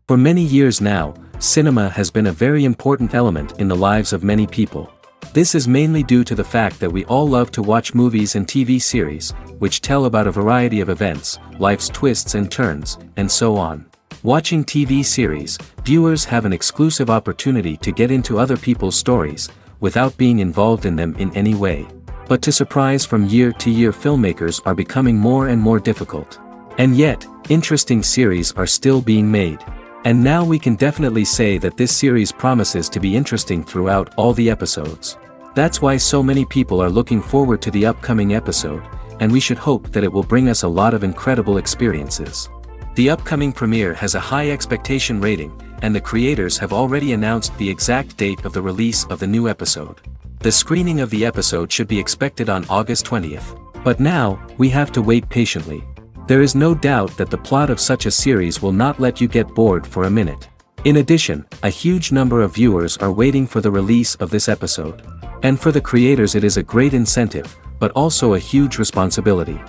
For many years now, cinema has been a very important element in the lives of many people. This is mainly due to the fact that we all love to watch movies and TV series, which tell about a variety of events, life's twists and turns, and so on. Watching TV series, viewers have an exclusive opportunity to get into other people's stories, without being involved in them in any way. But to surprise from year to year, filmmakers are becoming more and more difficult. And yet, interesting series are still being made. And now we can definitely say that this series promises to be interesting throughout all the episodes. That's why so many people are looking forward to the upcoming episode, and we should hope that it will bring us a lot of incredible experiences. The upcoming premiere has a high expectation rating, and the creators have already announced the exact date of the release of the new episode. The screening of the episode should be expected on August 20th. But now, we have to wait patiently. There is no doubt that the plot of such a series will not let you get bored for a minute. In addition, a huge number of viewers are waiting for the release of this episode. And for the creators it is a great incentive, but also a huge responsibility.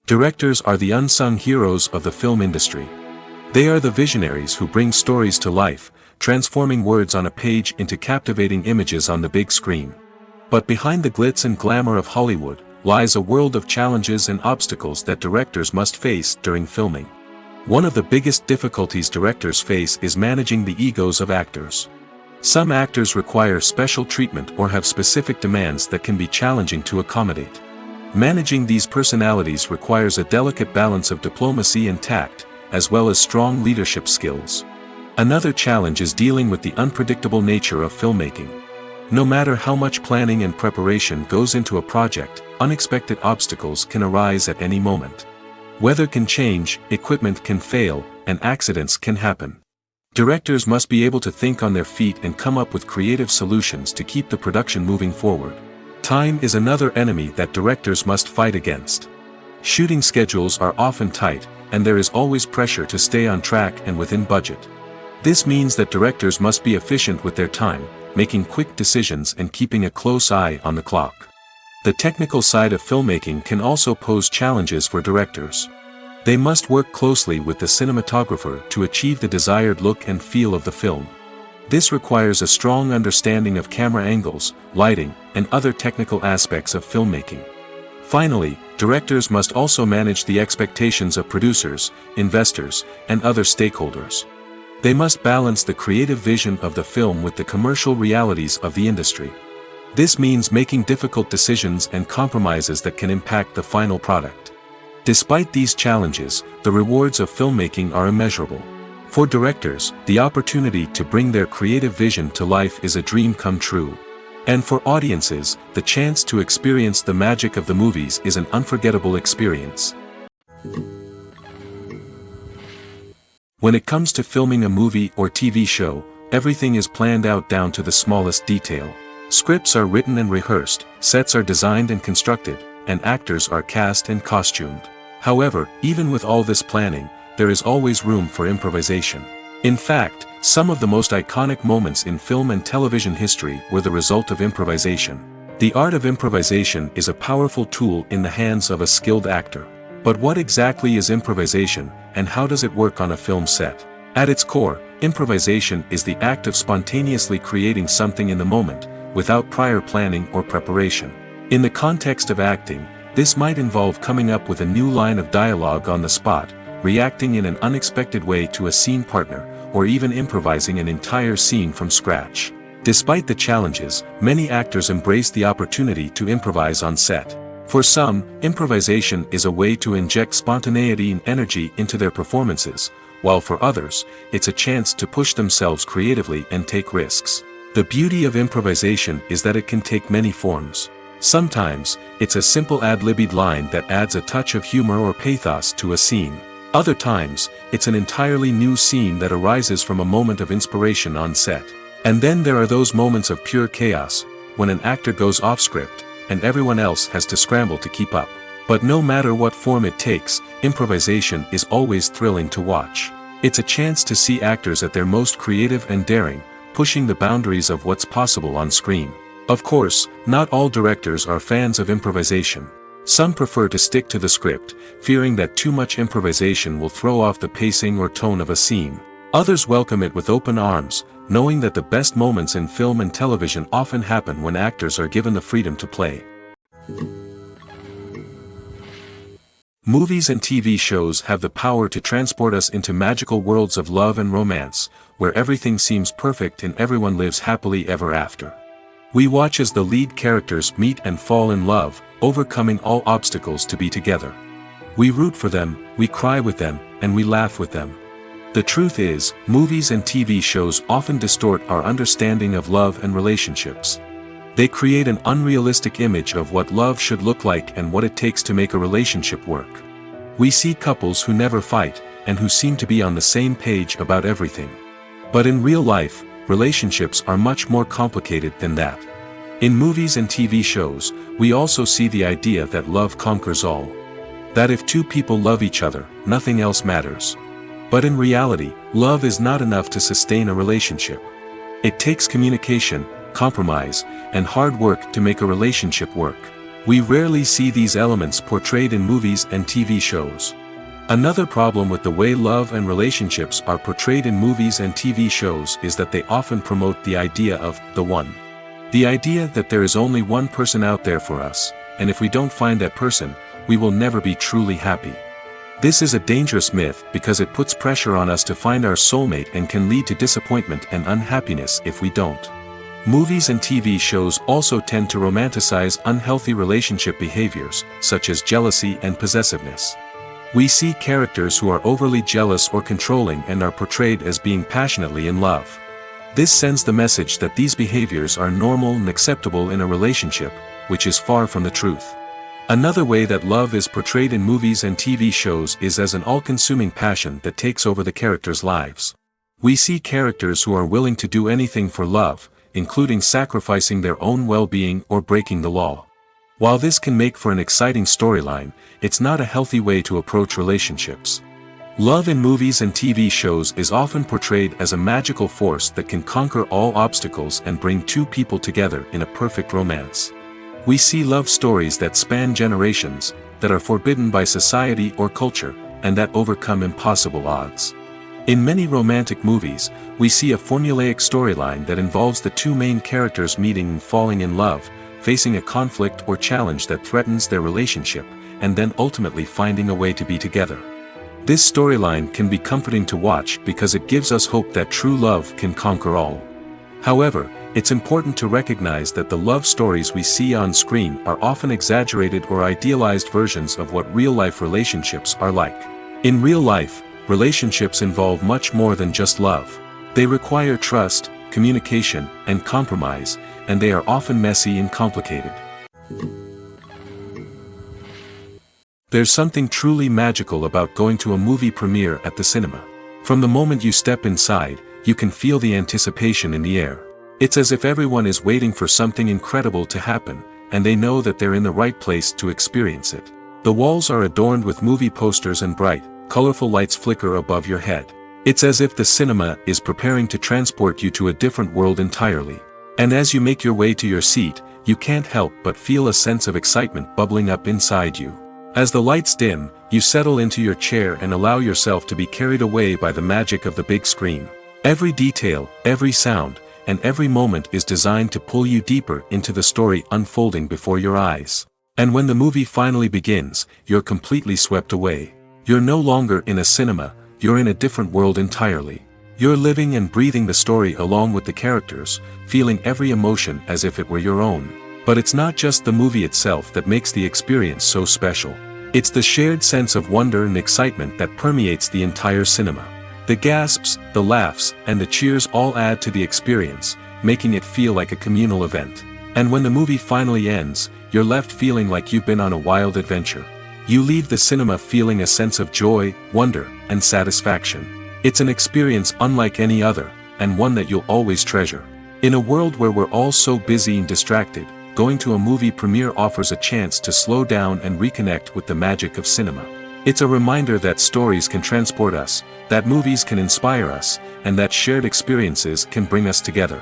Directors are the unsung heroes of the film industry. They are the visionaries who bring stories to life, transforming words on a page into captivating images on the big screen. But behind the glitz and glamour of Hollywood, lies a world of challenges and obstacles that directors must face during filming. One of the biggest difficulties directors face is managing the egos of actors. Some actors require special treatment or have specific demands that can be challenging to accommodate. Managing these personalities requires a delicate balance of diplomacy and tact, as well as strong leadership skills. Another challenge is dealing with the unpredictable nature of filmmaking. No matter how much planning and preparation goes into a project, unexpected obstacles can arise at any moment. Weather can change, equipment can fail, and accidents can happen. Directors must be able to think on their feet and come up with creative solutions to keep the production moving forward. Time is another enemy that directors must fight against. Shooting schedules are often tight, and there is always pressure to stay on track and within budget. This means that directors must be efficient with their time, making quick decisions and keeping a close eye on the clock. The technical side of filmmaking can also pose challenges for directors. They must work closely with the cinematographer to achieve the desired look and feel of the film. This requires a strong understanding of camera angles, lighting, and other technical aspects of filmmaking. Finally, directors must also manage the expectations of producers, investors, and other stakeholders. They must balance the creative vision of the film with the commercial realities of the industry. This means making difficult decisions and compromises that can impact the final product. Despite these challenges, the rewards of filmmaking are immeasurable. For directors, the opportunity to bring their creative vision to life is a dream come true. And for audiences, the chance to experience the magic of the movies is an unforgettable experience. When it comes to filming a movie or TV show, everything is planned out down to the smallest detail. Scripts are written and rehearsed, sets are designed and constructed, and actors are cast and costumed. However, even with all this planning, there is always room for improvisation. In fact, some of the most iconic moments in film and television history were the result of improvisation. The art of improvisation is a powerful tool in the hands of a skilled actor. But what exactly is improvisation, and how does it work on a film set? At its core, improvisation is the act of spontaneously creating something in the moment, without prior planning or preparation. In the context of acting, this might involve coming up with a new line of dialogue on the spot, reacting in an unexpected way to a scene partner, or even improvising an entire scene from scratch. Despite the challenges, many actors embrace the opportunity to improvise on set. For some, improvisation is a way to inject spontaneity and energy into their performances, while for others, it's a chance to push themselves creatively and take risks. The beauty of improvisation is that it can take many forms. Sometimes, it's a simple ad-libbed line that adds a touch of humor or pathos to a scene. Other times, it's an entirely new scene that arises from a moment of inspiration on set. And then there are those moments of pure chaos, when an actor goes off script, and everyone else has to scramble to keep up. But no matter what form it takes, improvisation is always thrilling to watch. It's a chance to see actors at their most creative and daring, pushing the boundaries of what's possible on screen. Of course, not all directors are fans of improvisation. Some prefer to stick to the script, fearing that too much improvisation will throw off the pacing or tone of a scene. Others welcome it with open arms, knowing that the best moments in film and television often happen when actors are given the freedom to play. Movies and TV shows have the power to transport us into magical worlds of love and romance, where everything seems perfect and everyone lives happily ever after. We watch as the lead characters meet and fall in love, overcoming all obstacles to be together. We root for them, we cry with them, and we laugh with them. The truth is, movies and TV shows often distort our understanding of love and relationships. They create an unrealistic image of what love should look like and what it takes to make a relationship work. We see couples who never fight, and who seem to be on the same page about everything. But in real life, relationships are much more complicated than that. In movies and TV shows, we also see the idea that love conquers all. That if two people love each other, nothing else matters. But in reality, love is not enough to sustain a relationship. It takes communication, compromise, and hard work to make a relationship work. We rarely see these elements portrayed in movies and TV shows. Another problem with the way love and relationships are portrayed in movies and TV shows is that they often promote the idea of the one. The idea that there is only one person out there for us, and if we don't find that person, we will never be truly happy. This is a dangerous myth because it puts pressure on us to find our soulmate and can lead to disappointment and unhappiness if we don't. Movies and TV shows also tend to romanticize unhealthy relationship behaviors, such as jealousy and possessiveness. We see characters who are overly jealous or controlling and are portrayed as being passionately in love. This sends the message that these behaviors are normal and acceptable in a relationship, which is far from the truth. Another way that love is portrayed in movies and TV shows is as an all-consuming passion that takes over the characters' lives. We see characters who are willing to do anything for love, including sacrificing their own well-being or breaking the law. While this can make for an exciting storyline, it's not a healthy way to approach relationships. Love in movies and TV shows is often portrayed as a magical force that can conquer all obstacles and bring two people together in a perfect romance. We see love stories that span generations, that are forbidden by society or culture, and that overcome impossible odds. In many romantic movies, we see a formulaic storyline that involves the two main characters meeting and falling in love, facing a conflict or challenge that threatens their relationship, and then ultimately finding a way to be together. This storyline can be comforting to watch because it gives us hope that true love can conquer all. However, it's important to recognize that the love stories we see on screen are often exaggerated or idealized versions of what real-life relationships are like. In real life, relationships involve much more than just love. They require trust, communication, and compromise, and they are often messy and complicated. There's something truly magical about going to a movie premiere at the cinema. From the moment you step inside, you can feel the anticipation in the air. It's as if everyone is waiting for something incredible to happen, and they know that they're in the right place to experience it. The walls are adorned with movie posters and bright, colorful lights flicker above your head. It's as if the cinema is preparing to transport you to a different world entirely. And as you make your way to your seat, you can't help but feel a sense of excitement bubbling up inside you. As the lights dim, you settle into your chair and allow yourself to be carried away by the magic of the big screen. Every detail, every sound, and every moment is designed to pull you deeper into the story unfolding before your eyes. And when the movie finally begins, you're completely swept away. You're no longer in a cinema, you're in a different world entirely. You're living and breathing the story along with the characters, feeling every emotion as if it were your own. But it's not just the movie itself that makes the experience so special. It's the shared sense of wonder and excitement that permeates the entire cinema. The gasps, the laughs, and the cheers all add to the experience, making it feel like a communal event. And when the movie finally ends, you're left feeling like you've been on a wild adventure. You leave the cinema feeling a sense of joy, wonder, and satisfaction. It's an experience unlike any other, and one that you'll always treasure. In a world where we're all so busy and distracted, going to a movie premiere offers a chance to slow down and reconnect with the magic of cinema. It's a reminder that stories can transport us, that movies can inspire us, and that shared experiences can bring us together.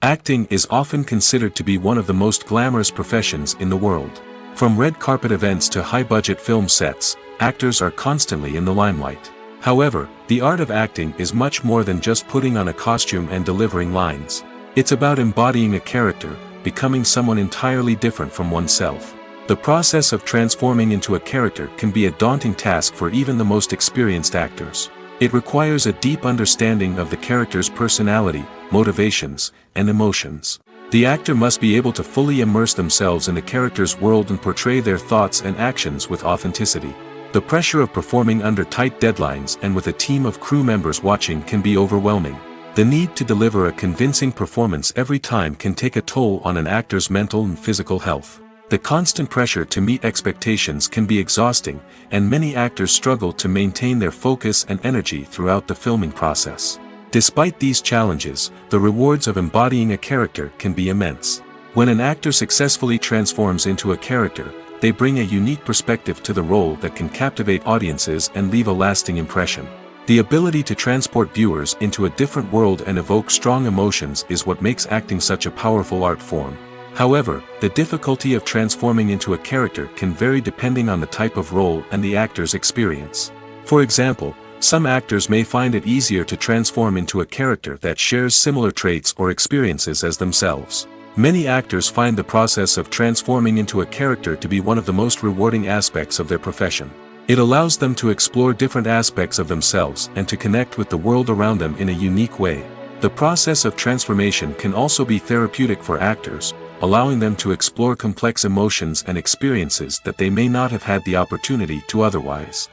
Acting is often considered to be one of the most glamorous professions in the world. From red carpet events to high-budget film sets, actors are constantly in the limelight. However, the art of acting is much more than just putting on a costume and delivering lines. It's about embodying a character, becoming someone entirely different from oneself. The process of transforming into a character can be a daunting task for even the most experienced actors. It requires a deep understanding of the character's personality, motivations, and emotions. The actor must be able to fully immerse themselves in the character's world and portray their thoughts and actions with authenticity. The pressure of performing under tight deadlines and with a team of crew members watching can be overwhelming. The need to deliver a convincing performance every time can take a toll on an actor's mental and physical health. The constant pressure to meet expectations can be exhausting, and many actors struggle to maintain their focus and energy throughout the filming process. Despite these challenges, the rewards of embodying a character can be immense. When an actor successfully transforms into a character, they bring a unique perspective to the role that can captivate audiences and leave a lasting impression. The ability to transport viewers into a different world and evoke strong emotions is what makes acting such a powerful art form. However, the difficulty of transforming into a character can vary depending on the type of role and the actor's experience. For example, some actors may find it easier to transform into a character that shares similar traits or experiences as themselves. Many actors find the process of transforming into a character to be one of the most rewarding aspects of their profession. It allows them to explore different aspects of themselves and to connect with the world around them in a unique way. The process of transformation can also be therapeutic for actors, allowing them to explore complex emotions and experiences that they may not have had the opportunity to otherwise.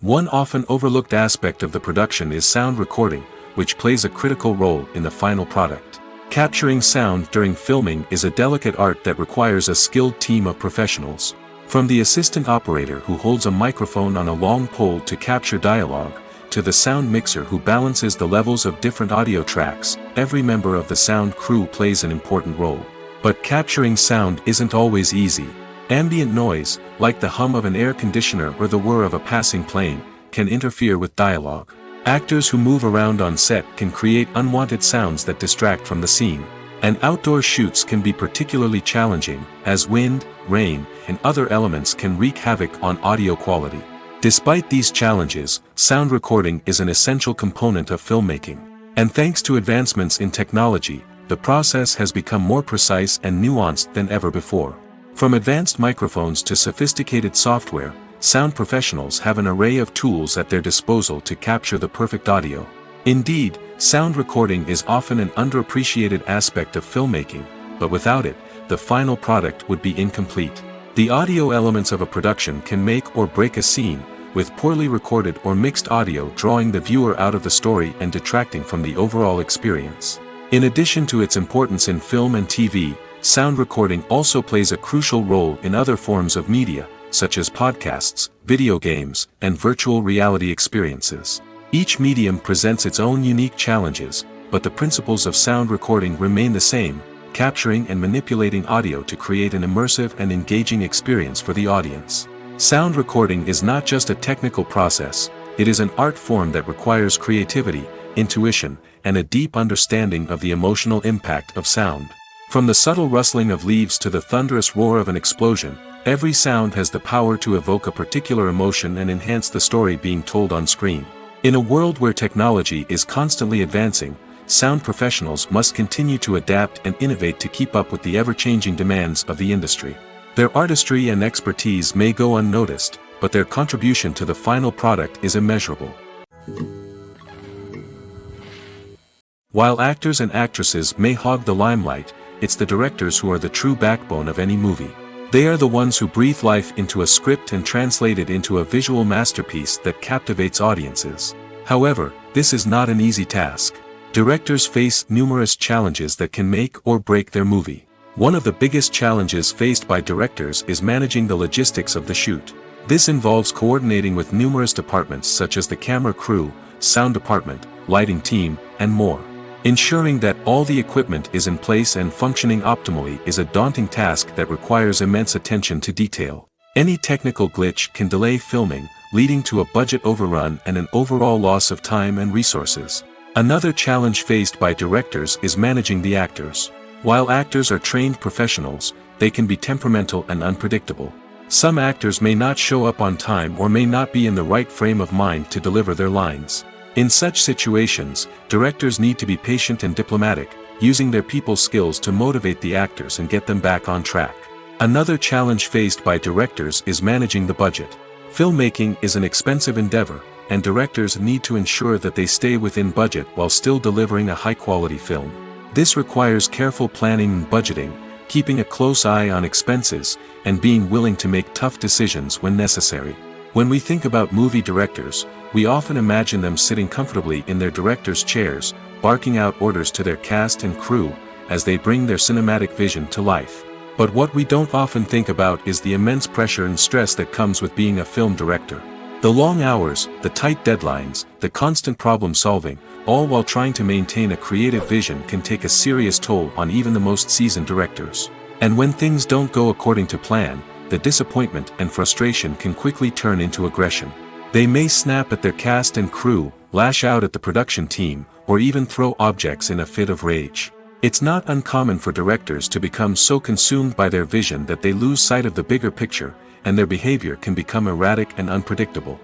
One often overlooked aspect of the production is sound recording, which plays a critical role in the final product. Capturing sound during filming is a delicate art that requires a skilled team of professionals. From the assistant operator who holds a microphone on a long pole to capture dialogue, to the sound mixer who balances the levels of different audio tracks, every member of the sound crew plays an important role. But capturing sound isn't always easy. Ambient noise, like the hum of an air conditioner or the whir of a passing plane, can interfere with dialogue. Actors who move around on set can create unwanted sounds that distract from the scene. And outdoor shoots can be particularly challenging, as wind, rain, and other elements can wreak havoc on audio quality. Despite these challenges, sound recording is an essential component of filmmaking. And thanks to advancements in technology, the process has become more precise and nuanced than ever before. From advanced microphones to sophisticated software, sound professionals have an array of tools at their disposal to capture the perfect audio. Indeed, sound recording is often an underappreciated aspect of filmmaking, but without it, the final product would be incomplete. The audio elements of a production can make or break a scene, with poorly recorded or mixed audio drawing the viewer out of the story and detracting from the overall experience. In addition to its importance in film and TV, sound recording also plays a crucial role in other forms of media, such as podcasts, video games, and virtual reality experiences. Each medium presents its own unique challenges, but the principles of sound recording remain the same: capturing and manipulating audio to create an immersive and engaging experience for the audience. Sound recording is not just a technical process, it is an art form that requires creativity, intuition, and a deep understanding of the emotional impact of sound. From the subtle rustling of leaves to the thunderous roar of an explosion, every sound has the power to evoke a particular emotion and enhance the story being told on screen. In a world where technology is constantly advancing, sound professionals must continue to adapt and innovate to keep up with the ever-changing demands of the industry. Their artistry and expertise may go unnoticed, but their contribution to the final product is immeasurable. While actors and actresses may hog the limelight, it's the directors who are the true backbone of any movie. They are the ones who breathe life into a script and translate it into a visual masterpiece that captivates audiences. However, this is not an easy task. Directors face numerous challenges that can make or break their movie. One of the biggest challenges faced by directors is managing the logistics of the shoot. This involves coordinating with numerous departments such as the camera crew, sound department, lighting team, and more. Ensuring that all the equipment is in place and functioning optimally is a daunting task that requires immense attention to detail. Any technical glitch can delay filming, leading to a budget overrun and an overall loss of time and resources. Another challenge faced by directors is managing the actors. While actors are trained professionals, they can be temperamental and unpredictable. Some actors may not show up on time or may not be in the right frame of mind to deliver their lines. In such situations, directors need to be patient and diplomatic, using their people skills to motivate the actors and get them back on track. Another challenge faced by directors is managing the budget. Filmmaking is an expensive endeavor, and directors need to ensure that they stay within budget while still delivering a high-quality film. This requires careful planning and budgeting, keeping a close eye on expenses, and being willing to make tough decisions when necessary. When we think about movie directors, we often imagine them sitting comfortably in their director's chairs, barking out orders to their cast and crew, as they bring their cinematic vision to life. But what we don't often think about is the immense pressure and stress that comes with being a film director. The long hours, the tight deadlines, the constant problem solving, all while trying to maintain a creative vision can take a serious toll on even the most seasoned directors. And when things don't go according to plan, the disappointment and frustration can quickly turn into aggression. They may snap at their cast and crew, lash out at the production team, or even throw objects in a fit of rage. It's not uncommon for directors to become so consumed by their vision that they lose sight of the bigger picture, and their behavior can become erratic and unpredictable.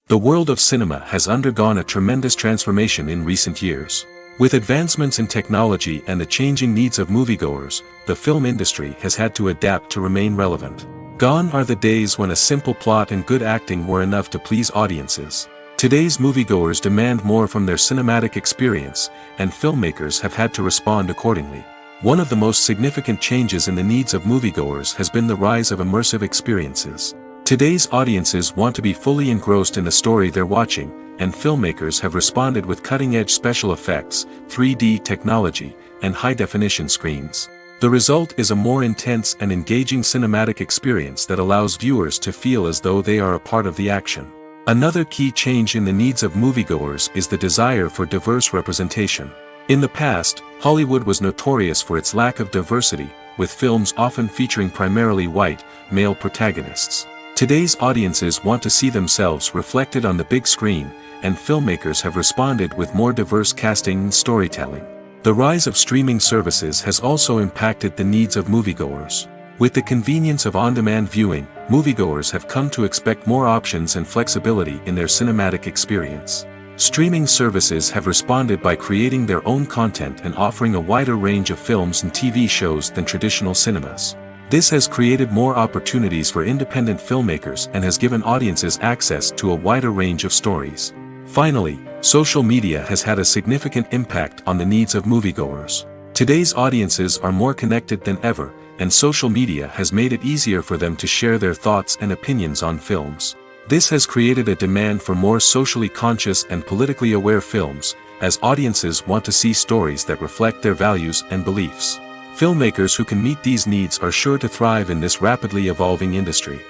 The world of cinema has undergone a tremendous transformation in recent years. With advancements in technology and the changing needs of moviegoers, the film industry has had to adapt to remain relevant. Gone are the days when a simple plot and good acting were enough to please audiences. Today's moviegoers demand more from their cinematic experience, and filmmakers have had to respond accordingly. One of the most significant changes in the needs of moviegoers has been the rise of immersive experiences. Today's audiences want to be fully engrossed in the story they're watching, and filmmakers have responded with cutting-edge special effects, 3D technology, and high-definition screens. The result is a more intense and engaging cinematic experience that allows viewers to feel as though they are a part of the action. Another key change in the needs of moviegoers is the desire for diverse representation. In the past, Hollywood was notorious for its lack of diversity, with films often featuring primarily white, male protagonists. Today's audiences want to see themselves reflected on the big screen, and filmmakers have responded with more diverse casting and storytelling. The rise of streaming services has also impacted the needs of moviegoers. With the convenience of on-demand viewing, moviegoers have come to expect more options and flexibility in their cinematic experience. Streaming services have responded by creating their own content and offering a wider range of films and TV shows than traditional cinemas. This has created more opportunities for independent filmmakers and has given audiences access to a wider range of stories. Finally, social media has had a significant impact on the needs of moviegoers. Today's audiences are more connected than ever, and social media has made it easier for them to share their thoughts and opinions on films. This has created a demand for more socially conscious and politically aware films, as audiences want to see stories that reflect their values and beliefs. Filmmakers who can meet these needs are sure to thrive in this rapidly evolving industry.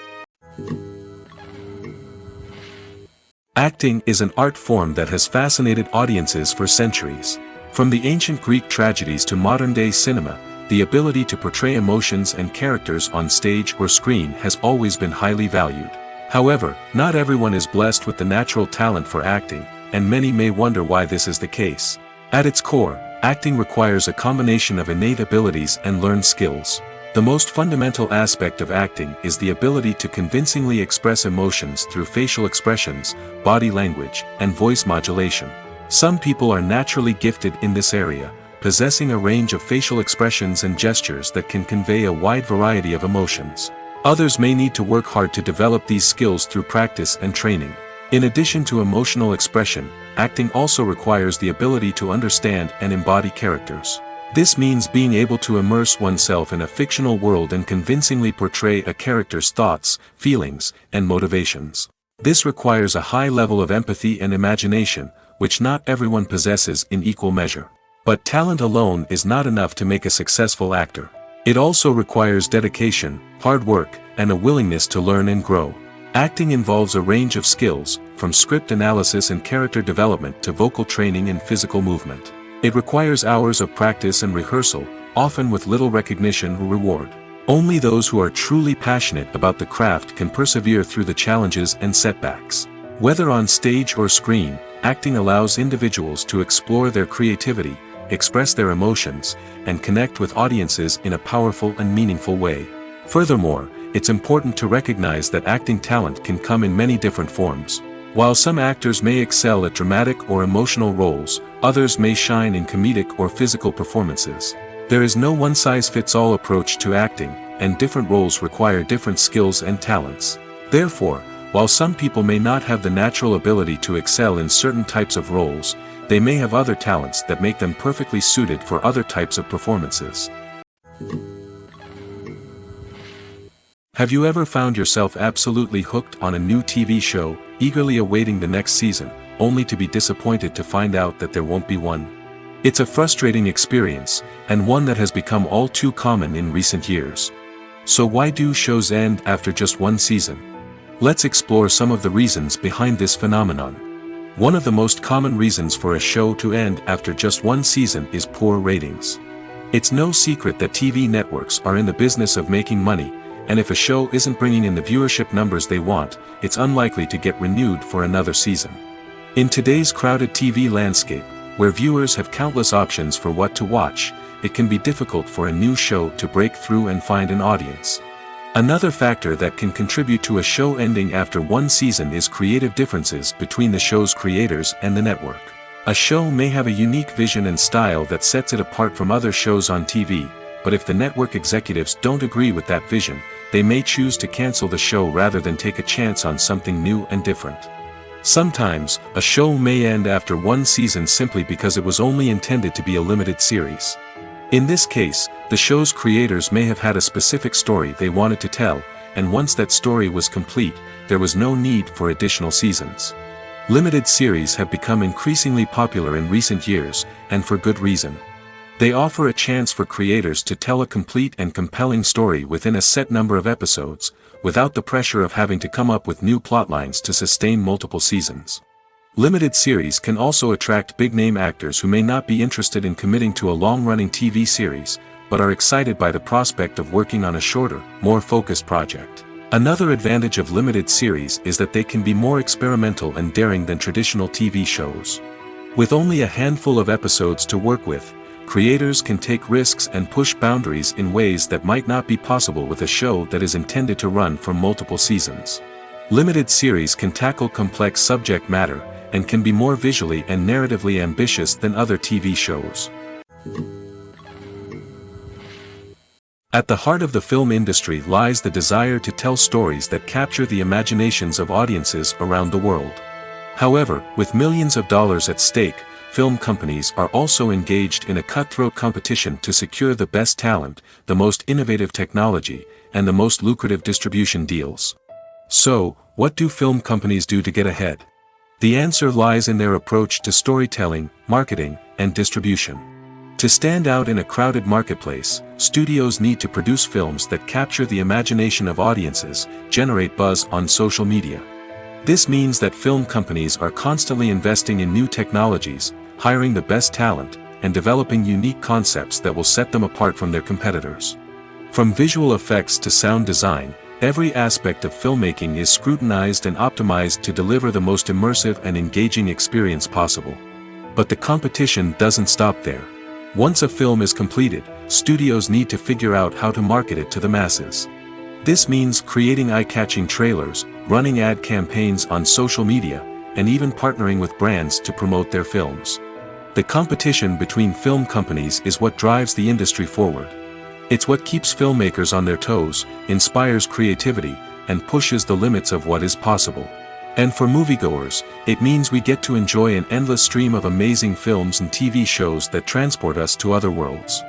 Acting is an art form that has fascinated audiences for centuries. From the ancient Greek tragedies to modern-day cinema, the ability to portray emotions and characters on stage or screen has always been highly valued. However, not everyone is blessed with the natural talent for acting, and many may wonder why this is the case. At its core, acting requires a combination of innate abilities and learned skills. The most fundamental aspect of acting is the ability to convincingly express emotions through facial expressions, body language, and voice modulation. Some people are naturally gifted in this area, possessing a range of facial expressions and gestures that can convey a wide variety of emotions. Others may need to work hard to develop these skills through practice and training. In addition to emotional expression, acting also requires the ability to understand and embody characters. This means being able to immerse oneself in a fictional world and convincingly portray a character's thoughts, feelings, and motivations. This requires a high level of empathy and imagination, which not everyone possesses in equal measure. But talent alone is not enough to make a successful actor. It also requires dedication, hard work, and a willingness to learn and grow. Acting involves a range of skills, from script analysis and character development to vocal training and physical movement. It requires hours of practice and rehearsal, often with little recognition or reward. Only those who are truly passionate about the craft can persevere through the challenges and setbacks. Whether on stage or screen, acting allows individuals to explore their creativity, express their emotions, and connect with audiences in a powerful and meaningful way. Furthermore, it's important to recognize that acting talent can come in many different forms. While some actors may excel at dramatic or emotional roles, others may shine in comedic or physical performances. There is no one-size-fits-all approach to acting, and different roles require different skills and talents. Therefore, while some people may not have the natural ability to excel in certain types of roles, they may have other talents that make them perfectly suited for other types of performances. Have you ever found yourself absolutely hooked on a new TV show, eagerly awaiting the next season, only to be disappointed to find out that there won't be one? It's a frustrating experience, and one that has become all too common in recent years. So why do shows end after just one season? Let's explore some of the reasons behind this phenomenon. One of the most common reasons for a show to end after just one season is poor ratings. It's no secret that TV networks are in the business of making money, and if a show isn't bringing in the viewership numbers they want, it's unlikely to get renewed for another season. In today's crowded TV landscape, where viewers have countless options for what to watch, it can be difficult for a new show to break through and find an audience. Another factor that can contribute to a show ending after one season is creative differences between the show's creators and the network. A show may have a unique vision and style that sets it apart from other shows on TV, but if the network executives don't agree with that vision, they may choose to cancel the show rather than take a chance on something new and different. Sometimes, a show may end after one season simply because it was only intended to be a limited series. In this case, the show's creators may have had a specific story they wanted to tell, and once that story was complete, there was no need for additional seasons. Limited series have become increasingly popular in recent years, and for good reason. They offer a chance for creators to tell a complete and compelling story within a set number of episodes, without the pressure of having to come up with new plotlines to sustain multiple seasons. Limited series can also attract big-name actors who may not be interested in committing to a long-running TV series, but are excited by the prospect of working on a shorter, more focused project. Another advantage of limited series is that they can be more experimental and daring than traditional TV shows. With only a handful of episodes to work with, creators can take risks and push boundaries in ways that might not be possible with a show that is intended to run for multiple seasons. Limited series can tackle complex subject matter, and can be more visually and narratively ambitious than other TV shows. At the heart of the film industry lies the desire to tell stories that capture the imaginations of audiences around the world. However, with millions of dollars at stake, film companies are also engaged in a cutthroat competition to secure the best talent, the most innovative technology, and the most lucrative distribution deals. So, what do film companies do to get ahead? The answer lies in their approach to storytelling, marketing, and distribution. To stand out in a crowded marketplace, studios need to produce films that capture the imagination of audiences, generate buzz on social media. This means that film companies are constantly investing in new technologies, hiring the best talent, and developing unique concepts that will set them apart from their competitors. From visual effects to sound design, every aspect of filmmaking is scrutinized and optimized to deliver the most immersive and engaging experience possible. But the competition doesn't stop there. Once a film is completed, studios need to figure out how to market it to the masses. This means creating eye-catching trailers, running ad campaigns on social media, and even partnering with brands to promote their films. The competition between film companies is what drives the industry forward. It's what keeps filmmakers on their toes, inspires creativity, and pushes the limits of what is possible. And for moviegoers, it means we get to enjoy an endless stream of amazing films and TV shows that transport us to other worlds.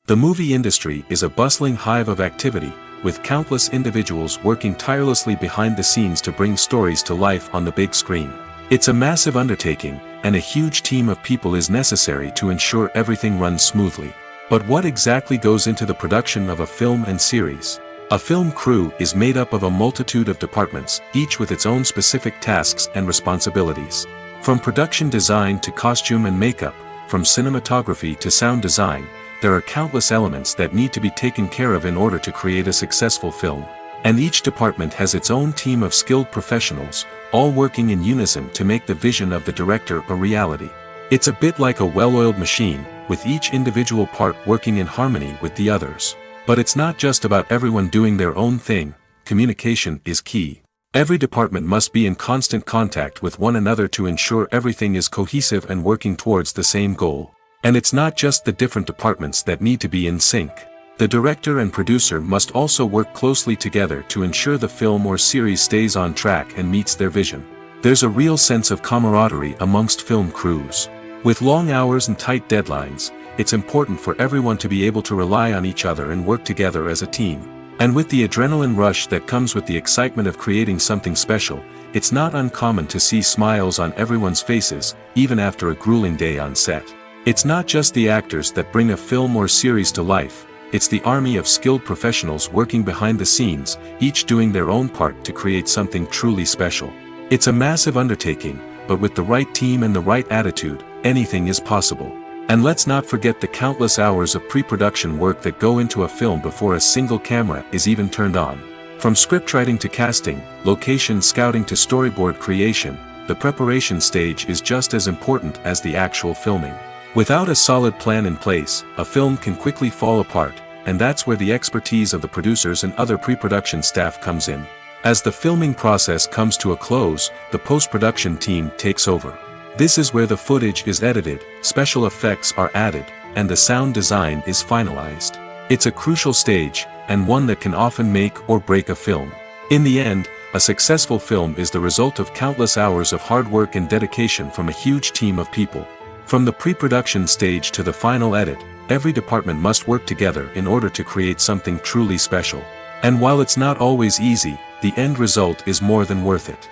The movie industry is a bustling hive of activity, with countless individuals working tirelessly behind the scenes to bring stories to life on the big screen. It's a massive undertaking, and a huge team of people is necessary to ensure everything runs smoothly. But what exactly goes into the production of a film and series? A film crew is made up of a multitude of departments, each with its own specific tasks and responsibilities. From production design to costume and makeup, from cinematography to sound design, there are countless elements that need to be taken care of in order to create a successful film. And each department has its own team of skilled professionals, all working in unison to make the vision of the director a reality. It's a bit like a well-oiled machine, with each individual part working in harmony with the others. But it's not just about everyone doing their own thing. Communication is key. Every department must be in constant contact with one another to ensure everything is cohesive and working towards the same goal. And it's not just the different departments that need to be in sync. The director and producer must also work closely together to ensure the film or series stays on track and meets their vision. There's a real sense of camaraderie amongst film crews. With long hours and tight deadlines, it's important for everyone to be able to rely on each other and work together as a team. And with the adrenaline rush that comes with the excitement of creating something special, it's not uncommon to see smiles on everyone's faces, even after a grueling day on set. It's not just the actors that bring a film or series to life, it's the army of skilled professionals working behind the scenes, each doing their own part to create something truly special. It's a massive undertaking, but with the right team and the right attitude, anything is possible. And let's not forget the countless hours of pre-production work that go into a film before a single camera is even turned on. From scriptwriting to casting, location scouting to storyboard creation, the preparation stage is just as important as the actual filming. Without a solid plan in place, a film can quickly fall apart, and that's where the expertise of the producers and other pre-production staff comes in. As the filming process comes to a close, the post-production team takes over. This is where the footage is edited, special effects are added, and the sound design is finalized. It's a crucial stage, and one that can often make or break a film. In the end, a successful film is the result of countless hours of hard work and dedication from a huge team of people. From the pre-production stage to the final edit, every department must work together in order to create something truly special. And while it's not always easy, the end result is more than worth it.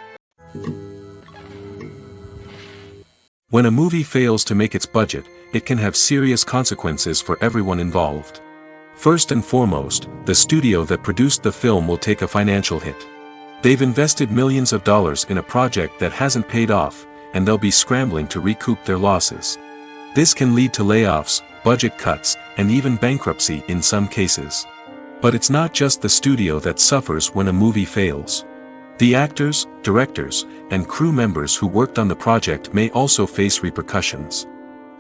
When a movie fails to make its budget, it can have serious consequences for everyone involved. First and foremost, the studio that produced the film will take a financial hit. They've invested millions of dollars in a project that hasn't paid off, and they'll be scrambling to recoup their losses. This can lead to layoffs, budget cuts, and even bankruptcy in some cases. But it's not just the studio that suffers when a movie fails. The actors, directors, and crew members who worked on the project may also face repercussions.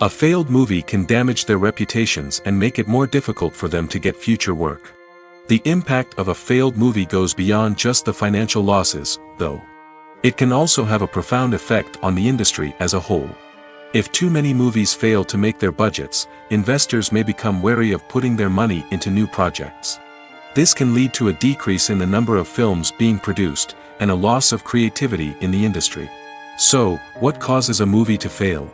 A failed movie can damage their reputations and make it more difficult for them to get future work. The impact of a failed movie goes beyond just the financial losses, though. It can also have a profound effect on the industry as a whole. If too many movies fail to make their budgets, investors may become wary of putting their money into new projects. This can lead to a decrease in the number of films being produced, and a loss of creativity in the industry. So, what causes a movie to fail?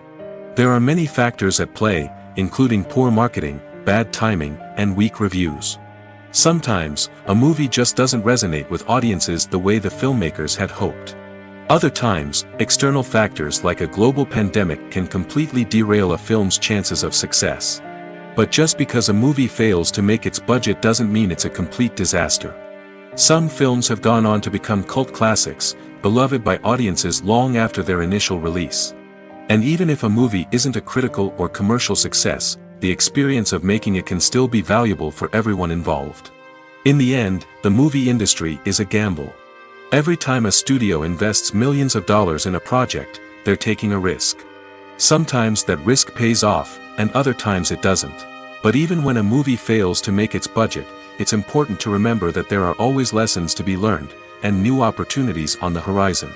There are many factors at play, including poor marketing, bad timing, and weak reviews. Sometimes, a movie just doesn't resonate with audiences the way the filmmakers had hoped. Other times, external factors like a global pandemic can completely derail a film's chances of success. But just because a movie fails to make its budget doesn't mean it's a complete disaster. Some films have gone on to become cult classics, beloved by audiences long after their initial release. And even if a movie isn't a critical or commercial success, the experience of making it can still be valuable for everyone involved. In the end, the movie industry is a gamble. Every time a studio invests millions of dollars in a project, they're taking a risk. Sometimes that risk pays off, and other times it doesn't. But even when a movie fails to make its budget, it's important to remember that there are always lessons to be learned, and new opportunities on the horizon.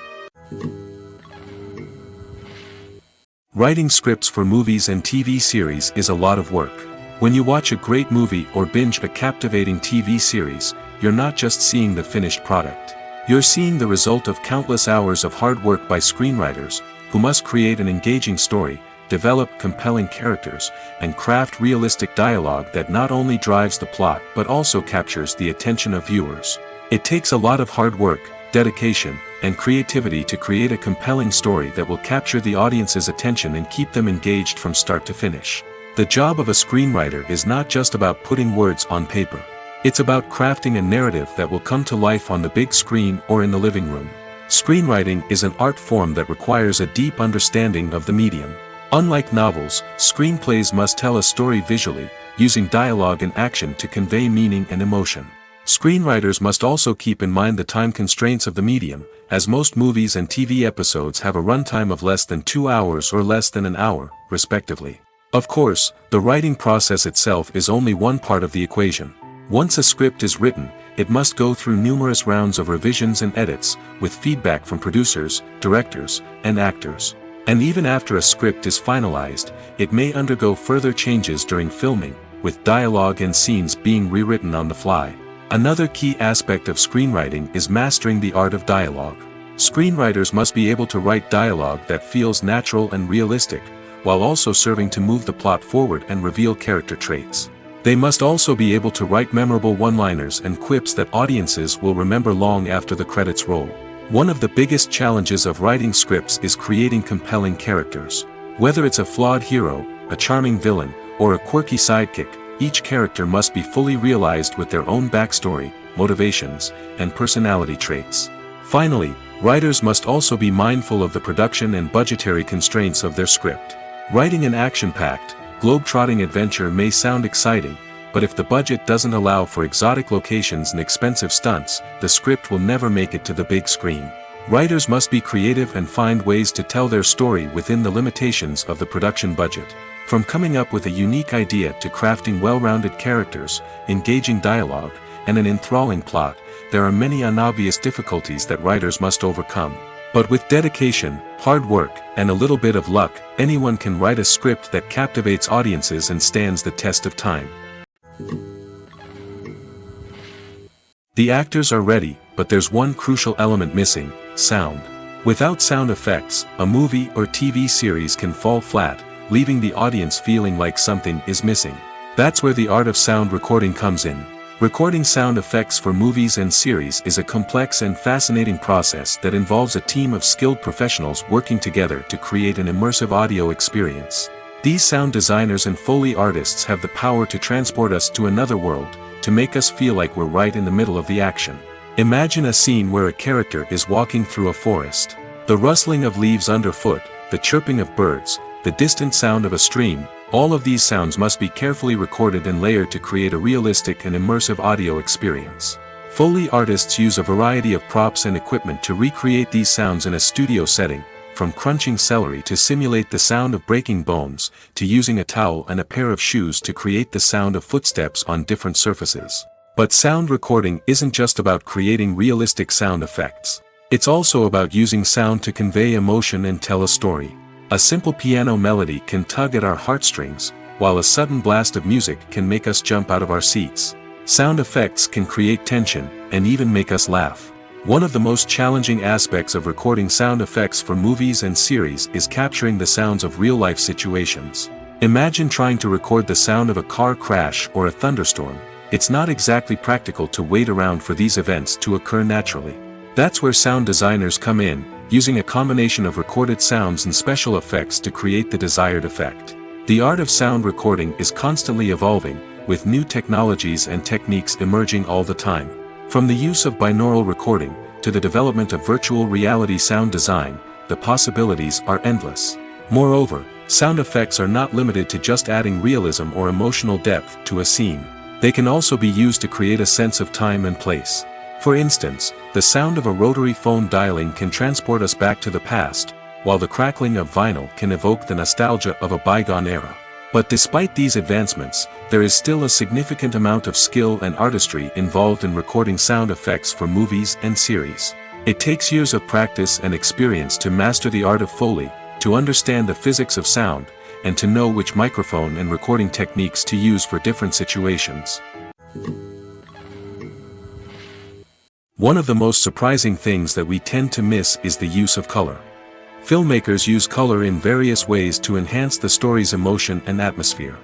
Writing scripts for movies and TV series is a lot of work. When you watch a great movie or binge a captivating TV series, you're not just seeing the finished product. You're seeing the result of countless hours of hard work by screenwriters, who must create an engaging story, develop compelling characters, and craft realistic dialogue that not only drives the plot but also captures the attention of viewers. It takes a lot of hard work, dedication, and creativity to create a compelling story that will capture the audience's attention and keep them engaged from start to finish. The job of a screenwriter is not just about putting words on paper. It's about crafting a narrative that will come to life on the big screen or in the living room. Screenwriting is an art form that requires a deep understanding of the medium. Unlike novels, screenplays must tell a story visually, using dialogue and action to convey meaning and emotion. Screenwriters must also keep in mind the time constraints of the medium, as most movies and TV episodes have a runtime of less than 2 hours or less than an hour, respectively. Of course, the writing process itself is only one part of the equation. Once a script is written, it must go through numerous rounds of revisions and edits, with feedback from producers, directors, and actors. And even after a script is finalized, it may undergo further changes during filming, with dialogue and scenes being rewritten on the fly. Another key aspect of screenwriting is mastering the art of dialogue. Screenwriters must be able to write dialogue that feels natural and realistic, while also serving to move the plot forward and reveal character traits. They must also be able to write memorable one-liners and quips that audiences will remember long after the credits roll. One of the biggest challenges of writing scripts is creating compelling characters. Whether it's a flawed hero, a charming villain, or a quirky sidekick, each character must be fully realized with their own backstory, motivations, and personality traits. Finally, writers must also be mindful of the production and budgetary constraints of their script. Writing an action-packed, globe-trotting adventure may sound exciting, but if the budget doesn't allow for exotic locations and expensive stunts, the script will never make it to the big screen. Writers must be creative and find ways to tell their story within the limitations of the production budget. From coming up with a unique idea to crafting well-rounded characters, engaging dialogue, and an enthralling plot, there are many unobvious difficulties that writers must overcome. But with dedication, hard work, and a little bit of luck, anyone can write a script that captivates audiences and stands the test of time. The actors are ready, but there's one crucial element missing: sound. Without sound effects, a movie or TV series can fall flat, leaving the audience feeling like something is missing. That's where the art of sound recording comes in. Recording sound effects for movies and series is a complex and fascinating process that involves a team of skilled professionals working together to create an immersive audio experience. These sound designers and Foley artists have the power to transport us to another world, to make us feel like we're right in the middle of the action. Imagine a scene where a character is walking through a forest. The rustling of leaves underfoot, the chirping of birds, the distant sound of a stream, all of these sounds must be carefully recorded and layered to create a realistic and immersive audio experience. Foley artists use a variety of props and equipment to recreate these sounds in a studio setting, from crunching celery to simulate the sound of breaking bones, to using a towel and a pair of shoes to create the sound of footsteps on different surfaces. But sound recording isn't just about creating realistic sound effects. It's also about using sound to convey emotion and tell a story. A simple piano melody can tug at our heartstrings, while a sudden blast of music can make us jump out of our seats. Sound effects can create tension, and even make us laugh. One of the most challenging aspects of recording sound effects for movies and series is capturing the sounds of real-life situations. Imagine trying to record the sound of a car crash or a thunderstorm. It's not exactly practical to wait around for these events to occur naturally. That's where sound designers come in, using a combination of recorded sounds and special effects to create the desired effect. The art of sound recording is constantly evolving, with new technologies and techniques emerging all the time. From the use of binaural recording, to the development of virtual reality sound design, the possibilities are endless. Moreover, sound effects are not limited to just adding realism or emotional depth to a scene. They can also be used to create a sense of time and place. For instance, the sound of a rotary phone dialing can transport us back to the past, while the crackling of vinyl can evoke the nostalgia of a bygone era. But despite these advancements, there is still a significant amount of skill and artistry involved in recording sound effects for movies and series. It takes years of practice and experience to master the art of Foley, to understand the physics of sound, and to know which microphone and recording techniques to use for different situations. One of the most surprising things that we tend to miss is the use of color. Filmmakers use color in various ways to enhance the story's emotion and atmosphere.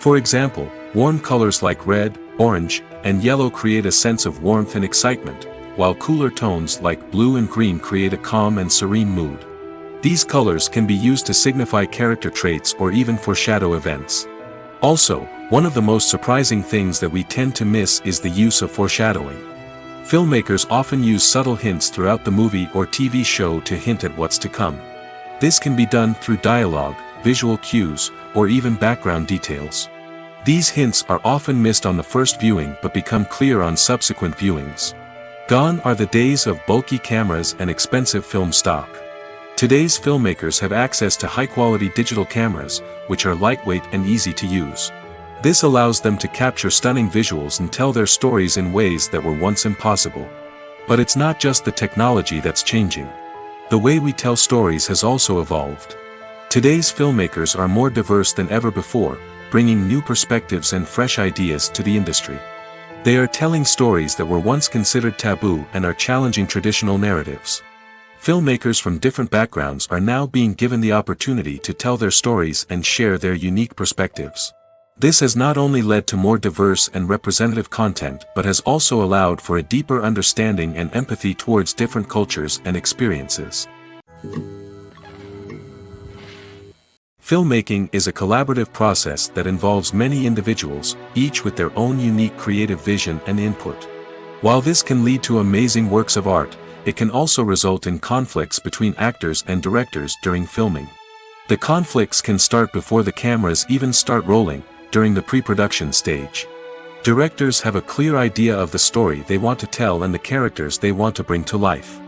For example, warm colors like red, orange, and yellow create a sense of warmth and excitement, while cooler tones like blue and green create a calm and serene mood. These colors can be used to signify character traits or even foreshadow events. Also, one of the most surprising things that we tend to miss is the use of foreshadowing. Filmmakers often use subtle hints throughout the movie or TV show to hint at what's to come. This can be done through dialogue, visual cues, or even background details. These hints are often missed on the first viewing but become clear on subsequent viewings. Gone are the days of bulky cameras and expensive film stock. Today's filmmakers have access to high-quality digital cameras, which are lightweight and easy to use. This allows them to capture stunning visuals and tell their stories in ways that were once impossible. But it's not just the technology that's changing. The way we tell stories has also evolved. Today's filmmakers are more diverse than ever before, bringing new perspectives and fresh ideas to the industry. They are telling stories that were once considered taboo and are challenging traditional narratives. Filmmakers from different backgrounds are now being given the opportunity to tell their stories and share their unique perspectives. This has not only led to more diverse and representative content but has also allowed for a deeper understanding and empathy towards different cultures and experiences. Filmmaking is a collaborative process that involves many individuals, each with their own unique creative vision and input. While this can lead to amazing works of art, it can also result in conflicts between actors and directors during filming. The conflicts can start before the cameras even start rolling, during the pre-production stage. Directors have a clear idea of the story they want to tell and the characters they want to bring to life.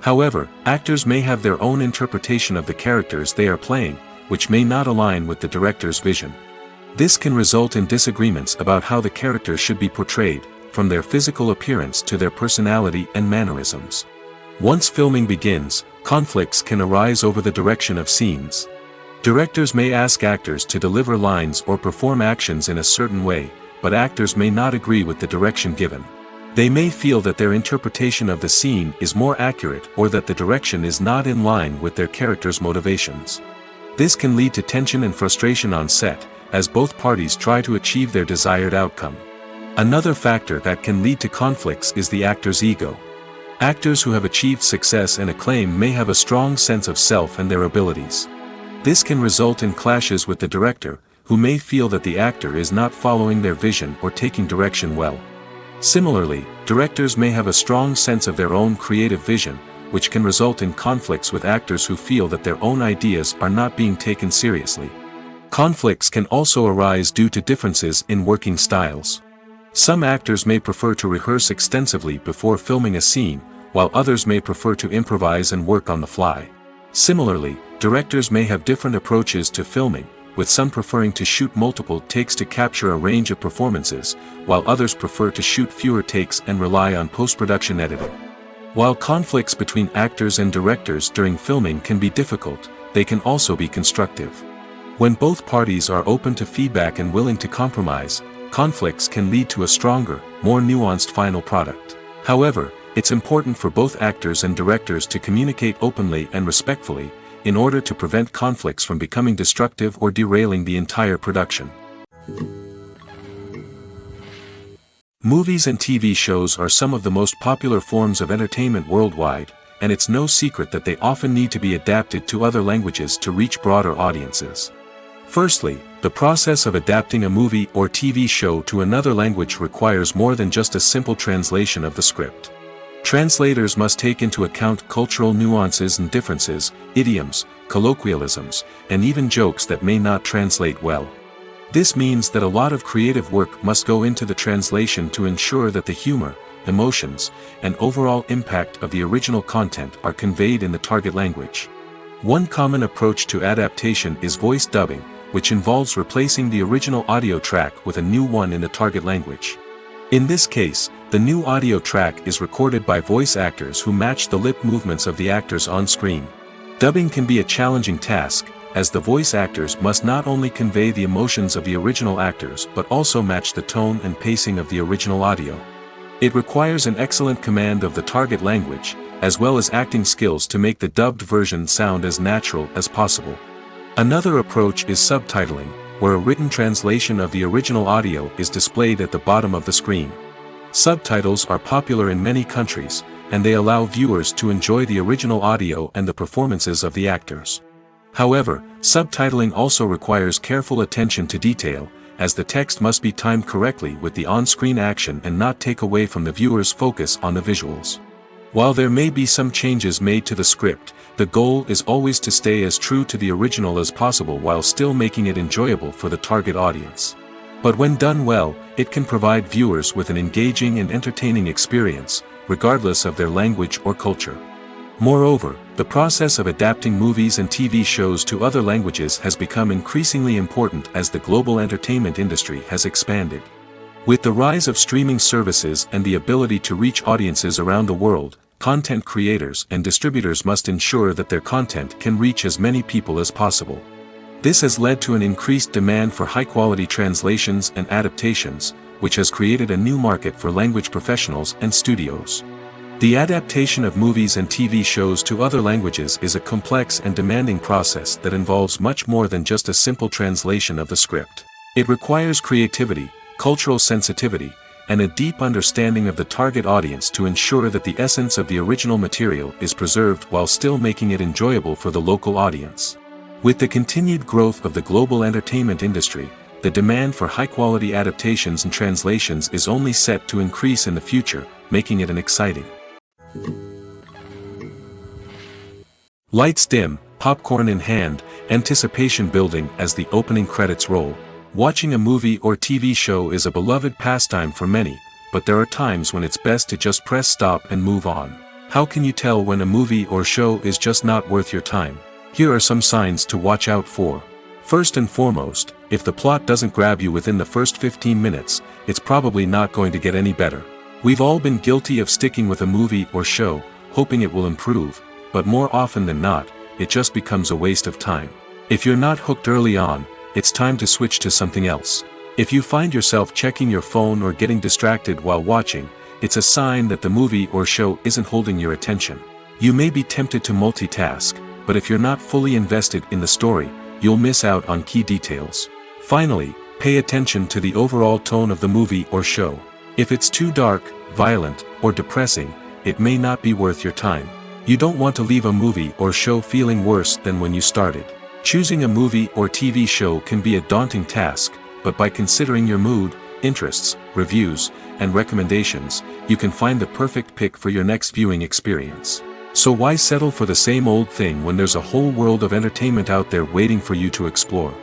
However, actors may have their own interpretation of the characters they are playing, which may not align with the director's vision. This can result in disagreements about how the characters should be portrayed, from their physical appearance to their personality and mannerisms. Once filming begins, conflicts can arise over the direction of scenes. Directors may ask actors to deliver lines or perform actions in a certain way, but actors may not agree with the direction given. They may feel that their interpretation of the scene is more accurate or that the direction is not in line with their character's motivations. This can lead to tension and frustration on set, as both parties try to achieve their desired outcome. Another factor that can lead to conflicts is the actor's ego. Actors who have achieved success and acclaim may have a strong sense of self and their abilities. This can result in clashes with the director, who may feel that the actor is not following their vision or taking direction well. Similarly, directors may have a strong sense of their own creative vision, which can result in conflicts with actors who feel that their own ideas are not being taken seriously. Conflicts can also arise due to differences in working styles. Some actors may prefer to rehearse extensively before filming a scene, while others may prefer to improvise and work on the fly. Similarly, directors may have different approaches to filming, with some preferring to shoot multiple takes to capture a range of performances, while others prefer to shoot fewer takes and rely on post-production editing. While conflicts between actors and directors during filming can be difficult, they can also be constructive. When both parties are open to feedback and willing to compromise, conflicts can lead to a stronger, more nuanced final product. However, it's important for both actors and directors to communicate openly and respectfully, in order to prevent conflicts from becoming destructive or derailing the entire production. Movies and TV shows are some of the most popular forms of entertainment worldwide, and it's no secret that they often need to be adapted to other languages to reach broader audiences. Firstly, the process of adapting a movie or TV show to another language requires more than just a simple translation of the script. Translators must take into account cultural nuances and differences, idioms, colloquialisms, and even jokes that may not translate well. This means that a lot of creative work must go into the translation to ensure that the humor, emotions, and overall impact of the original content are conveyed in the target language. One common approach to adaptation is voice dubbing, which involves replacing the original audio track with a new one in the target language. In this case, the new audio track is recorded by voice actors who match the lip movements of the actors on screen. Dubbing can be a challenging task, as the voice actors must not only convey the emotions of the original actors but also match the tone and pacing of the original audio. It requires an excellent command of the target language, as well as acting skills to make the dubbed version sound as natural as possible. Another approach is subtitling, where a written translation of the original audio is displayed at the bottom of the screen. Subtitles are popular in many countries, and they allow viewers to enjoy the original audio and the performances of the actors. However, subtitling also requires careful attention to detail, as the text must be timed correctly with the on-screen action and not take away from the viewer's focus on the visuals. While there may be some changes made to the script, the goal is always to stay as true to the original as possible while still making it enjoyable for the target audience. But when done well, it can provide viewers with an engaging and entertaining experience, regardless of their language or culture. Moreover, the process of adapting movies and TV shows to other languages has become increasingly important as the global entertainment industry has expanded. With the rise of streaming services and the ability to reach audiences around the world, content creators and distributors must ensure that their content can reach as many people as possible. This has led to an increased demand for high-quality translations and adaptations, which has created a new market for language professionals and studios. The adaptation of movies and TV shows to other languages is a complex and demanding process that involves much more than just a simple translation of the script. It requires creativity, cultural sensitivity, and a deep understanding of the target audience to ensure that the essence of the original material is preserved while still making it enjoyable for the local audience. With the continued growth of the global entertainment industry, the demand for high-quality adaptations and translations is only set to increase in the future, making it an exciting. Lights dim, popcorn in hand, anticipation building as the opening credits roll. Watching a movie or TV show is a beloved pastime for many, but there are times when it's best to just press stop and move on. How can you tell when a movie or show is just not worth your time? Here are some signs to watch out for. First and foremost, if the plot doesn't grab you within the first 15 minutes, it's probably not going to get any better. We've all been guilty of sticking with a movie or show, hoping it will improve, but more often than not, it just becomes a waste of time. If you're not hooked early on, it's time to switch to something else. If you find yourself checking your phone or getting distracted while watching, it's a sign that the movie or show isn't holding your attention. You may be tempted to multitask, but if you're not fully invested in the story, you'll miss out on key details. Finally, pay attention to the overall tone of the movie or show. If it's too dark, violent, or depressing, it may not be worth your time. You don't want to leave a movie or show feeling worse than when you started. Choosing a movie or TV show can be a daunting task, but by considering your mood, interests, reviews, and recommendations, you can find the perfect pick for your next viewing experience. So why settle for the same old thing when there's a whole world of entertainment out there waiting for you to explore?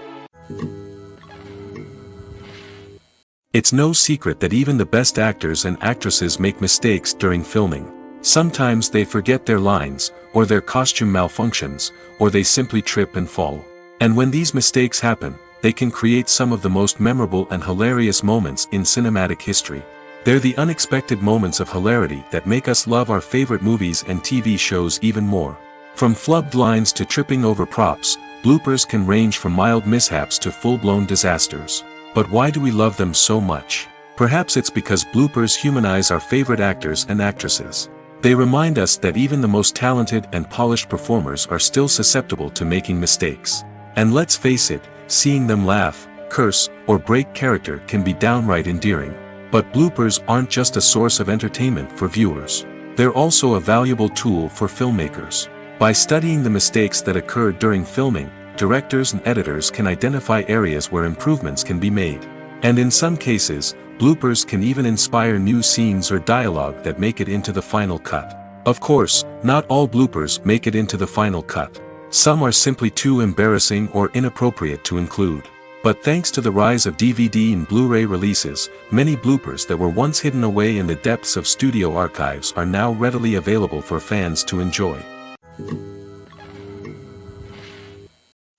It's no secret that even the best actors and actresses make mistakes during filming. Sometimes they forget their lines, or their costume malfunctions, or they simply trip and fall. And when these mistakes happen, they can create some of the most memorable and hilarious moments in cinematic history. They're the unexpected moments of hilarity that make us love our favorite movies and TV shows even more. From flubbed lines to tripping over props, bloopers can range from mild mishaps to full-blown disasters. But why do we love them so much? Perhaps it's because bloopers humanize our favorite actors and actresses. They remind us that even the most talented and polished performers are still susceptible to making mistakes. And let's face it, seeing them laugh, curse, or break character can be downright endearing. But bloopers aren't just a source of entertainment for viewers. They're also a valuable tool for filmmakers. By studying the mistakes that occurred during filming, directors and editors can identify areas where improvements can be made. And in some cases, bloopers can even inspire new scenes or dialogue that make it into the final cut. Of course, not all bloopers make it into the final cut. Some are simply too embarrassing or inappropriate to include. But thanks to the rise of DVD and Blu-ray releases, many bloopers that were once hidden away in the depths of studio archives are now readily available for fans to enjoy.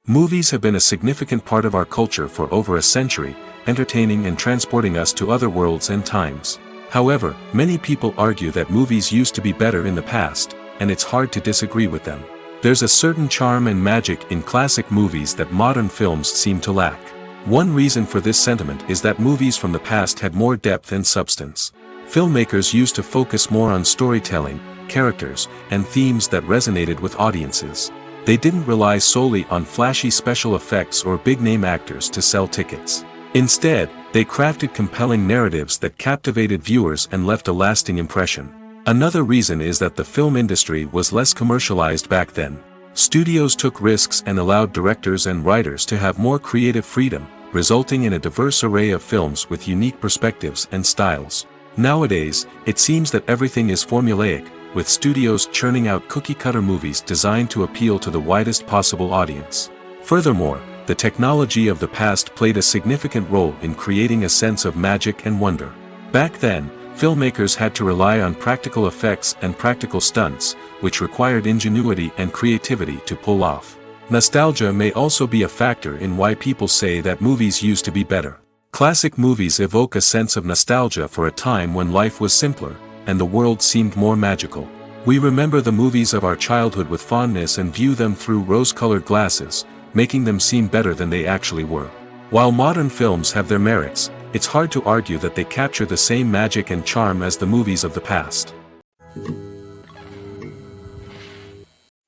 Movies have been a significant part of our culture for over a century, entertaining and transporting us to other worlds and times. However, many people argue that movies used to be better in the past, and it's hard to disagree with them. There's a certain charm and magic in classic movies that modern films seem to lack. One reason for this sentiment is that movies from the past had more depth and substance. Filmmakers used to focus more on storytelling, characters, and themes that resonated with audiences. They didn't rely solely on flashy special effects or big-name actors to sell tickets. Instead, they crafted compelling narratives that captivated viewers and left a lasting impression. Another reason is that the film industry was less commercialized back then. Studios took risks and allowed directors and writers to have more creative freedom, resulting in a diverse array of films with unique perspectives and styles. Nowadays, it seems that everything is formulaic, with studios churning out cookie-cutter movies designed to appeal to the widest possible audience. Furthermore, the technology of the past played a significant role in creating a sense of magic and wonder. Back then, filmmakers had to rely on practical effects and practical stunts, which required ingenuity and creativity to pull off. Nostalgia may also be a factor in why people say that movies used to be better. Classic movies evoke a sense of nostalgia for a time when life was simpler, and the world seemed more magical. We remember the movies of our childhood with fondness and view them through rose-colored glasses, making them seem better than they actually were. While modern films have their merits, it's hard to argue that they capture the same magic and charm as the movies of the past.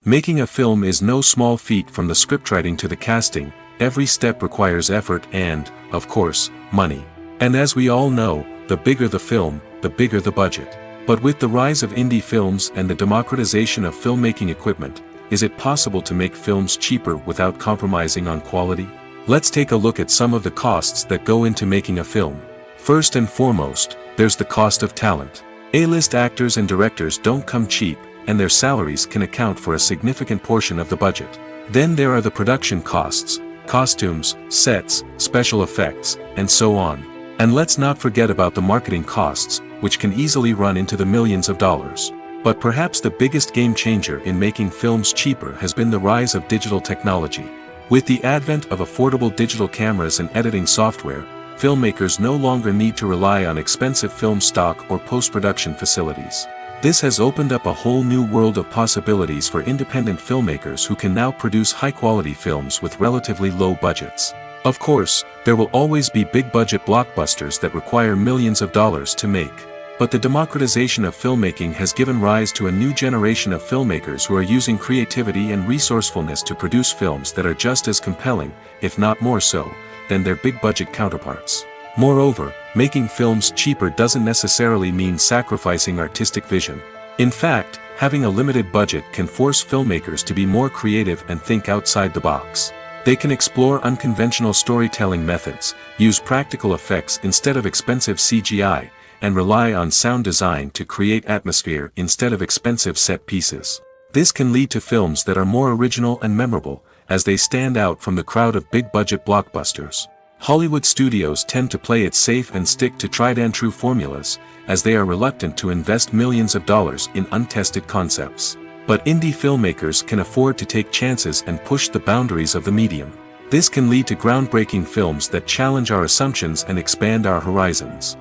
Making a film is no small feat. From the scriptwriting to the casting, every step requires effort and, of course, money. And as we all know, the bigger the film, the bigger the budget. But with the rise of indie films and the democratization of filmmaking equipment, is it possible to make films cheaper without compromising on quality? Let's take a look at some of the costs that go into making a film. First and foremost, there's the cost of talent. A-list actors and directors don't come cheap, and their salaries can account for a significant portion of the budget. Then there are the production costs, costumes, sets, special effects, and so on. And let's not forget about the marketing costs, which can easily run into the millions of dollars. But perhaps the biggest game changer in making films cheaper has been the rise of digital technology. With the advent of affordable digital cameras and editing software, filmmakers no longer need to rely on expensive film stock or post-production facilities. This has opened up a whole new world of possibilities for independent filmmakers who can now produce high-quality films with relatively low budgets. Of course, there will always be big-budget blockbusters that require millions of dollars to make. But the democratization of filmmaking has given rise to a new generation of filmmakers who are using creativity and resourcefulness to produce films that are just as compelling, if not more so, than their big-budget counterparts. Moreover, making films cheaper doesn't necessarily mean sacrificing artistic vision. In fact, having a limited budget can force filmmakers to be more creative and think outside the box. They can explore unconventional storytelling methods, use practical effects instead of expensive CGI, and rely on sound design to create atmosphere instead of expensive set pieces. This can lead to films that are more original and memorable, as they stand out from the crowd of big-budget blockbusters. Hollywood studios tend to play it safe and stick to tried-and-true formulas, as they are reluctant to invest millions of dollars in untested concepts. But indie filmmakers can afford to take chances and push the boundaries of the medium. This can lead to groundbreaking films that challenge our assumptions and expand our horizons.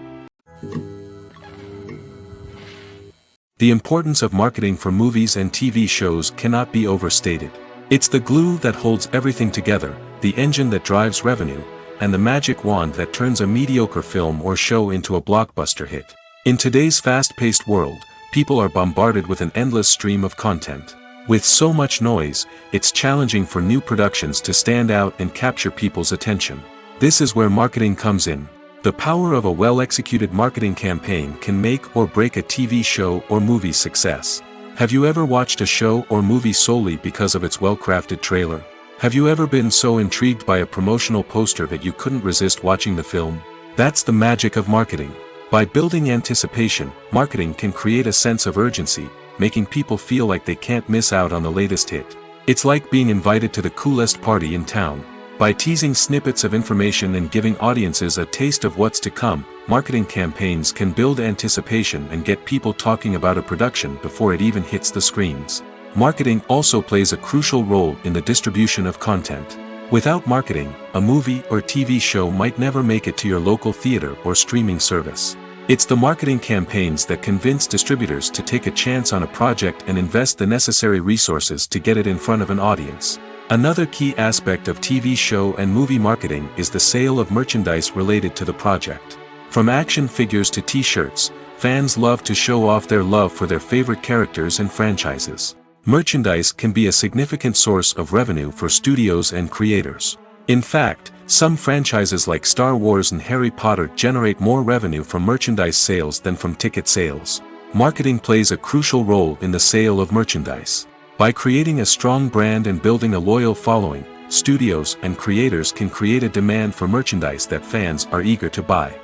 The importance of marketing for movies and TV shows cannot be overstated. It's the glue that holds everything together, the engine that drives revenue, and the magic wand that turns a mediocre film or show into a blockbuster hit. In today's fast-paced world, people are bombarded with an endless stream of content. With so much noise, it's challenging for new productions to stand out and capture people's attention. This is where marketing comes in. The power of a well-executed marketing campaign can make or break a TV show or movie's success. Have you ever watched a show or movie solely because of its well-crafted trailer? Have you ever been so intrigued by a promotional poster that you couldn't resist watching the film? That's the magic of marketing. By building anticipation, marketing can create a sense of urgency, making people feel like they can't miss out on the latest hit. It's like being invited to the coolest party in town. By teasing snippets of information and giving audiences a taste of what's to come, marketing campaigns can build anticipation and get people talking about a production before it even hits the screens. Marketing also plays a crucial role in the distribution of content. Without marketing, a movie or TV show might never make it to your local theater or streaming service. It's the marketing campaigns that convince distributors to take a chance on a project and invest the necessary resources to get it in front of an audience. Another key aspect of TV show and movie marketing is the sale of merchandise related to the project. From action figures to t-shirts, fans love to show off their love for their favorite characters and franchises. Merchandise can be a significant source of revenue for studios and creators. In fact, some franchises like Star Wars and Harry Potter generate more revenue from merchandise sales than from ticket sales. Marketing plays a crucial role in the sale of merchandise. By creating a strong brand and building a loyal following, studios and creators can create a demand for merchandise that fans are eager to buy.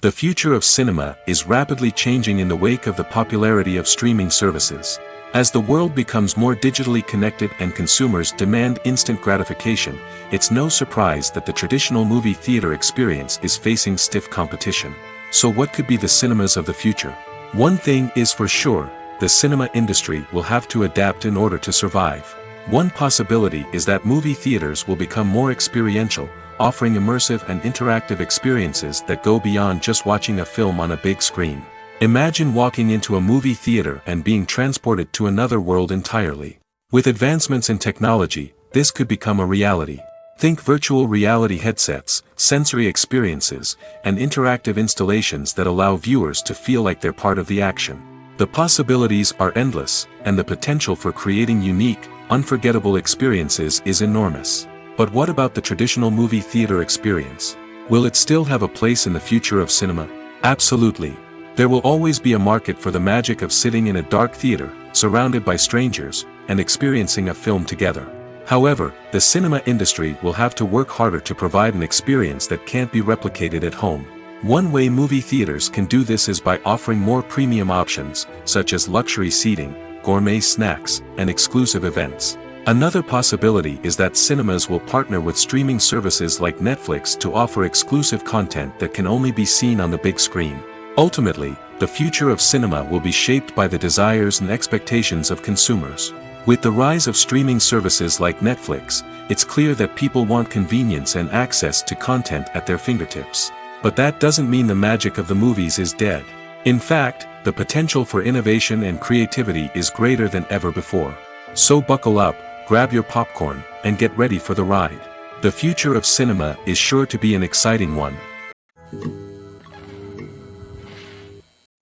The future of cinema is rapidly changing in the wake of the popularity of streaming services. As the world becomes more digitally connected and consumers demand instant gratification, it's no surprise that the traditional movie theater experience is facing stiff competition. So what could be the cinemas of the future? One thing is for sure, the cinema industry will have to adapt in order to survive. One possibility is that movie theaters will become more experiential, offering immersive and interactive experiences that go beyond just watching a film on a big screen. Imagine walking into a movie theater and being transported to another world entirely. With advancements in technology, this could become a reality. Think virtual reality headsets, sensory experiences, and interactive installations that allow viewers to feel like they're part of the action. The possibilities are endless, and the potential for creating unique, unforgettable experiences is enormous. But what about the traditional movie theater experience? Will it still have a place in the future of cinema? Absolutely. There will always be a market for the magic of sitting in a dark theater, surrounded by strangers, and experiencing a film together. However, the cinema industry will have to work harder to provide an experience that can't be replicated at home. One way movie theaters can do this is by offering more premium options, such as luxury seating, gourmet snacks, and exclusive events. Another possibility is that cinemas will partner with streaming services like Netflix to offer exclusive content that can only be seen on the big screen. Ultimately, the future of cinema will be shaped by the desires and expectations of consumers. With the rise of streaming services like Netflix, it's clear that people want convenience and access to content at their fingertips. But that doesn't mean the magic of the movies is dead. In fact, the potential for innovation and creativity is greater than ever before. So buckle up, grab your popcorn, and get ready for the ride. The future of cinema is sure to be an exciting one.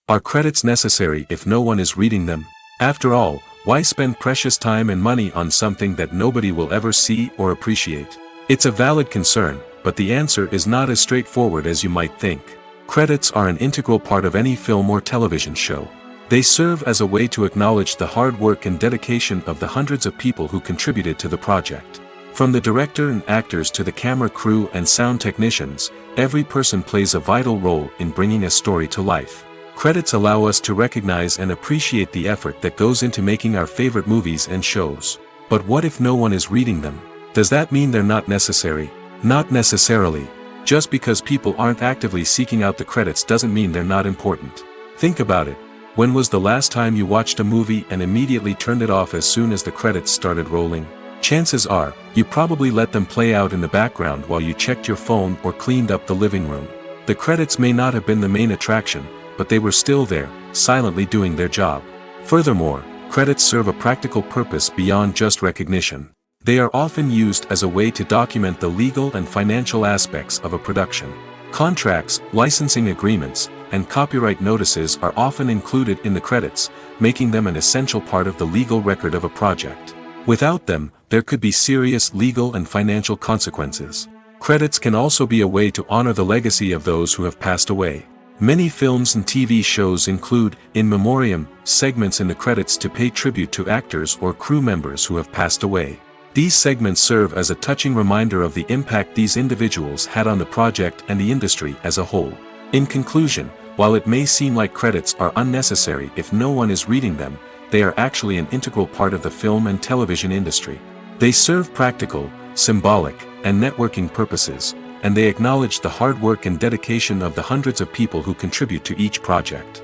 Are credits necessary if no one is reading them? After all, why spend precious time and money on something that nobody will ever see or appreciate? It's a valid concern, but the answer is not as straightforward as you might think. Credits are an integral part of any film or television show. They serve as a way to acknowledge the hard work and dedication of the hundreds of people who contributed to the project. From the director and actors to the camera crew and sound technicians, every person plays a vital role in bringing a story to life. Credits allow us to recognize and appreciate the effort that goes into making our favorite movies and shows. But what if no one is reading them? Does that mean they're not necessary? Not necessarily. Just because people aren't actively seeking out the credits doesn't mean they're not important. Think about it. When was the last time you watched a movie and immediately turned it off as soon as the credits started rolling? Chances are, you probably let them play out in the background while you checked your phone or cleaned up the living room. The credits may not have been the main attraction, but they were still there, silently doing their job. Furthermore, credits serve a practical purpose beyond just recognition. They are often used as a way to document the legal and financial aspects of a production. Contracts, licensing agreements, and copyright notices are often included in the credits, making them an essential part of the legal record of a project. Without them, there could be serious legal and financial consequences. Credits can also be a way to honor the legacy of those who have passed away. Many films and TV shows include, in memoriam, segments in the credits to pay tribute to actors or crew members who have passed away. These segments serve as a touching reminder of the impact these individuals had on the project and the industry as a whole. In conclusion, while it may seem like credits are unnecessary if no one is reading them, they are actually an integral part of the film and television industry. They serve practical, symbolic, and networking purposes, and they acknowledge the hard work and dedication of the hundreds of people who contribute to each project.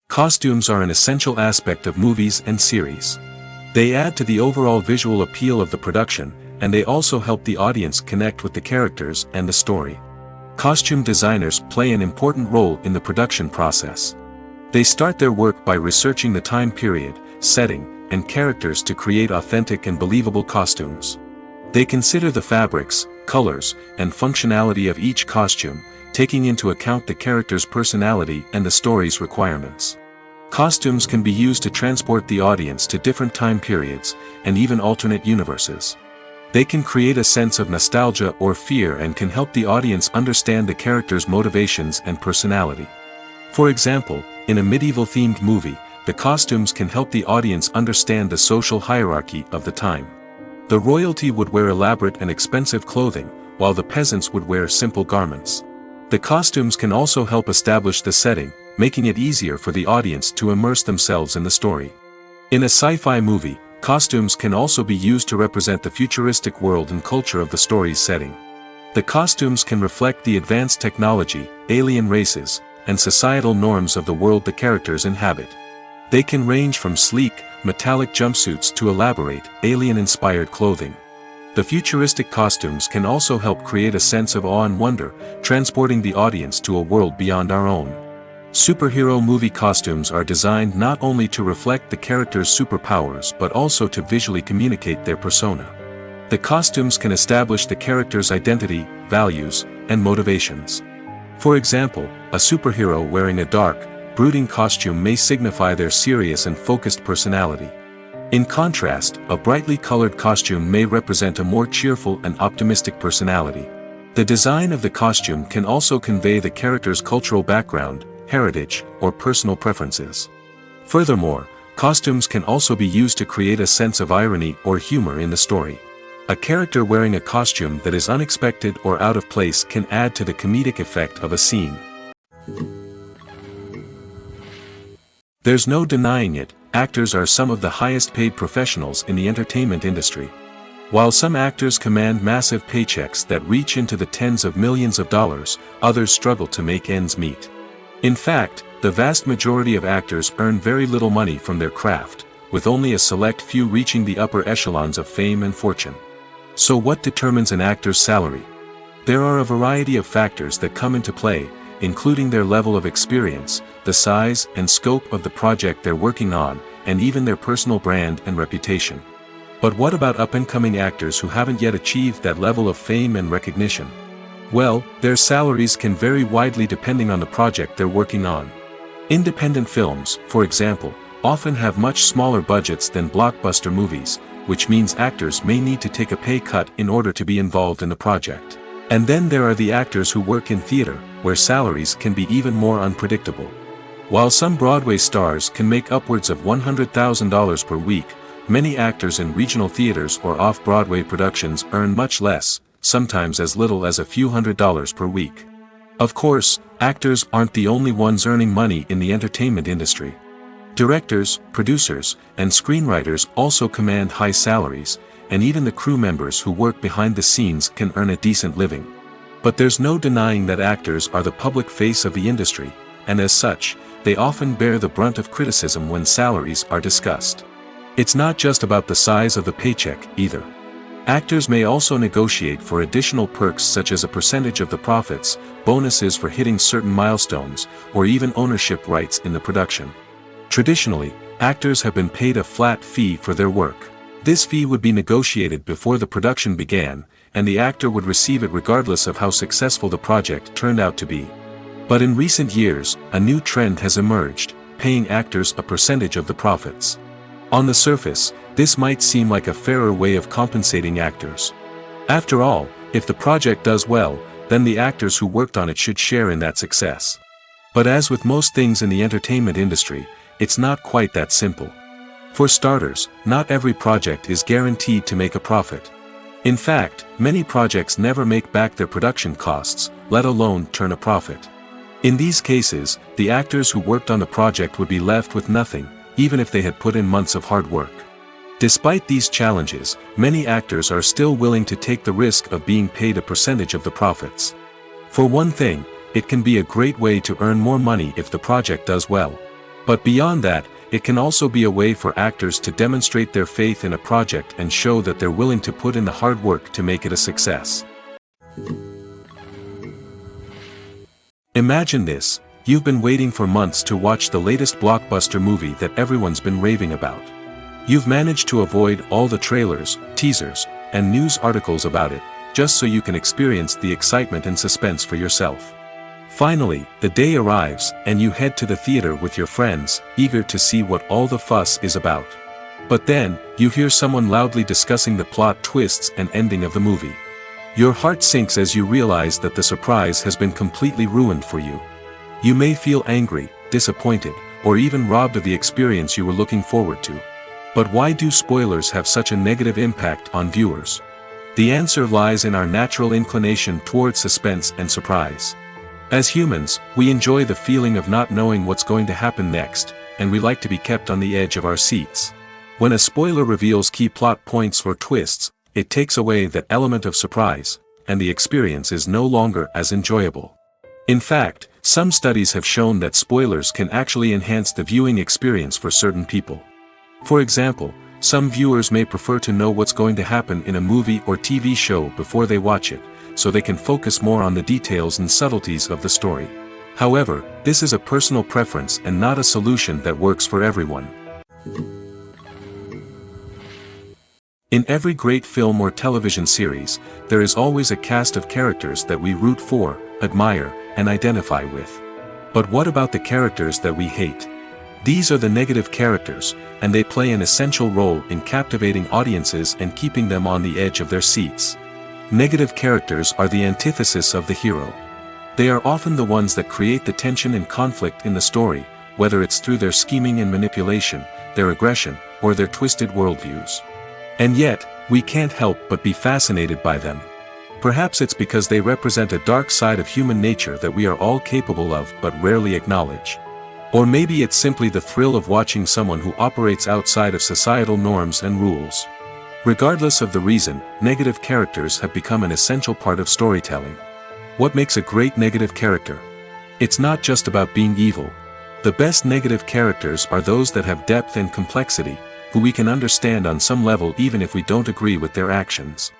Costumes are an essential aspect of movies and series. They add to the overall visual appeal of the production, and they also help the audience connect with the characters and the story. Costume designers play an important role in the production process. They start their work by researching the time period, setting, and characters to create authentic and believable costumes. They consider the fabrics, colors, and functionality of each costume, taking into account the character's personality and the story's requirements. Costumes can be used to transport the audience to different time periods, and even alternate universes. They can create a sense of nostalgia or fear and can help the audience understand the character's motivations and personality. For example, in a medieval-themed movie, the costumes can help the audience understand the social hierarchy of the time. The royalty would wear elaborate and expensive clothing, while the peasants would wear simple garments. The costumes can also help establish the setting, making it easier for the audience to immerse themselves in the story. In a sci-fi movie, costumes can also be used to represent the futuristic world and culture of the story's setting. The costumes can reflect the advanced technology, alien races, and societal norms of the world the characters inhabit. They can range from sleek, metallic jumpsuits to elaborate, alien-inspired clothing. The futuristic costumes can also help create a sense of awe and wonder, transporting the audience to a world beyond our own. Superhero movie costumes are designed not only to reflect the character's superpowers but also to visually communicate their persona. The costumes can establish the character's identity, values, and motivations. For example, a superhero wearing a dark, brooding costume may signify their serious and focused personality. In contrast, a brightly colored costume may represent a more cheerful and optimistic personality. The design of the costume can also convey the character's cultural background, heritage, or personal preferences. Furthermore, costumes can also be used to create a sense of irony or humor in the story. A character wearing a costume that is unexpected or out of place can add to the comedic effect of a scene. There's no denying it, actors are some of the highest paid professionals in the entertainment industry. While some actors command massive paychecks that reach into the tens of millions of dollars, others struggle to make ends meet. In fact, the vast majority of actors earn very little money from their craft, with only a select few reaching the upper echelons of fame and fortune. So what determines an actor's salary? There are a variety of factors that come into play, including their level of experience, the size and scope of the project they're working on, and even their personal brand and reputation. But what about up-and-coming actors who haven't yet achieved that level of fame and recognition? Well, their salaries can vary widely depending on the project they're working on. Independent films, for example, often have much smaller budgets than blockbuster movies, which means actors may need to take a pay cut in order to be involved in the project. And then there are the actors who work in theater, where salaries can be even more unpredictable. While some Broadway stars can make upwards of $100,000 per week, many actors in regional theaters or off-Broadway productions earn much less, sometimes as little as a few $100s per week. Of course, actors aren't the only ones earning money in the entertainment industry. Directors, producers, and screenwriters also command high salaries, and even the crew members who work behind the scenes can earn a decent living. But there's no denying that actors are the public face of the industry, and as such, they often bear the brunt of criticism when salaries are discussed. It's not just about the size of the paycheck, either. Actors may also negotiate for additional perks such as a percentage of the profits, bonuses for hitting certain milestones, or even ownership rights in the production. Traditionally, actors have been paid a flat fee for their work. This fee would be negotiated before the production began, and the actor would receive it regardless of how successful the project turned out to be. But in recent years, a new trend has emerged, paying actors a percentage of the profits. On the surface, this might seem like a fairer way of compensating actors. After all, if the project does well, then the actors who worked on it should share in that success. But as with most things in the entertainment industry, it's not quite that simple. For starters, not every project is guaranteed to make a profit. In fact, many projects never make back their production costs, let alone turn a profit. In these cases, the actors who worked on the project would be left with nothing, even if they had put in months of hard work. Despite these challenges, many actors are still willing to take the risk of being paid a percentage of the profits. For one thing, it can be a great way to earn more money if the project does well. But beyond that, it can also be a way for actors to demonstrate their faith in a project and show that they're willing to put in the hard work to make it a success. Imagine this: you've been waiting for months to watch the latest blockbuster movie that everyone's been raving about. You've managed to avoid all the trailers, teasers, and news articles about it, just so you can experience the excitement and suspense for yourself. Finally, the day arrives, and you head to the theater with your friends, eager to see what all the fuss is about. But then, you hear someone loudly discussing the plot twists and ending of the movie. Your heart sinks as you realize that the surprise has been completely ruined for you. You may feel angry, disappointed, or even robbed of the experience you were looking forward to. But why do spoilers have such a negative impact on viewers? The answer lies in our natural inclination towards suspense and surprise. As humans, we enjoy the feeling of not knowing what's going to happen next, and we like to be kept on the edge of our seats. When a spoiler reveals key plot points or twists, it takes away that element of surprise, and the experience is no longer as enjoyable. In fact, some studies have shown that spoilers can actually enhance the viewing experience for certain people. For example, some viewers may prefer to know what's going to happen in a movie or TV show before they watch it, so they can focus more on the details and subtleties of the story. However, this is a personal preference and not a solution that works for everyone. In every great film or television series, there is always a cast of characters that we root for, admire, and identify with. But what about the characters that we hate? These are the negative characters, and they play an essential role in captivating audiences and keeping them on the edge of their seats. Negative characters are the antithesis of the hero. They are often the ones that create the tension and conflict in the story, whether it's through their scheming and manipulation, their aggression, or their twisted worldviews. And yet, we can't help but be fascinated by them. Perhaps it's because they represent a dark side of human nature that we are all capable of but rarely acknowledge. Or maybe it's simply the thrill of watching someone who operates outside of societal norms and rules. Regardless of the reason, negative characters have become an essential part of storytelling. What makes a great negative character? It's not just about being evil. The best negative characters are those that have depth and complexity, who we can understand on some level even if we don't agree with their actions.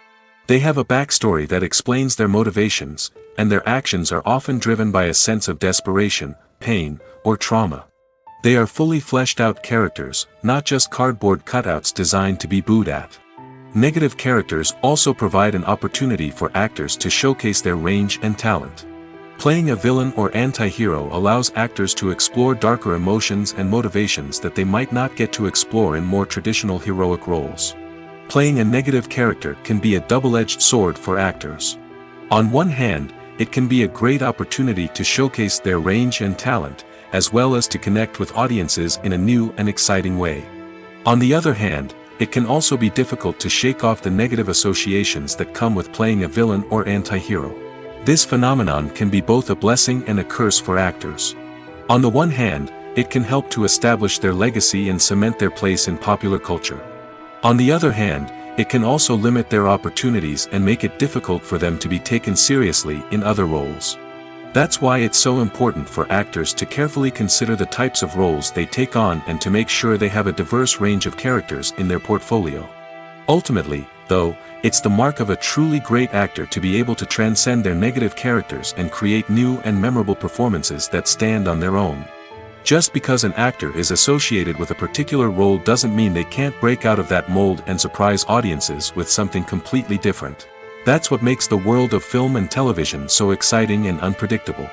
They have a backstory that explains their motivations, and their actions are often driven by a sense of desperation, pain, or trauma. They are fully fleshed out characters, not just cardboard cutouts designed to be booed at. Negative characters also provide an opportunity for actors to showcase their range and talent. Playing a villain or anti-hero allows actors to explore darker emotions and motivations that they might not get to explore in more traditional heroic roles. Playing a negative character can be a double-edged sword for actors. On one hand, it can be a great opportunity to showcase their range and talent, as well as to connect with audiences in a new and exciting way. On the other hand, it can also be difficult to shake off the negative associations that come with playing a villain or anti-hero. This phenomenon can be both a blessing and a curse for actors. On the one hand, it can help to establish their legacy and cement their place in popular culture. On the other hand, it can also limit their opportunities and make it difficult for them to be taken seriously in other roles. That's why it's so important for actors to carefully consider the types of roles they take on and to make sure they have a diverse range of characters in their portfolio. Ultimately, though, it's the mark of a truly great actor to be able to transcend their negative characters and create new and memorable performances that stand on their own. Just because an actor is associated with a particular role doesn't mean they can't break out of that mold and surprise audiences with something completely different. That's what makes the world of film and television so exciting and unpredictable.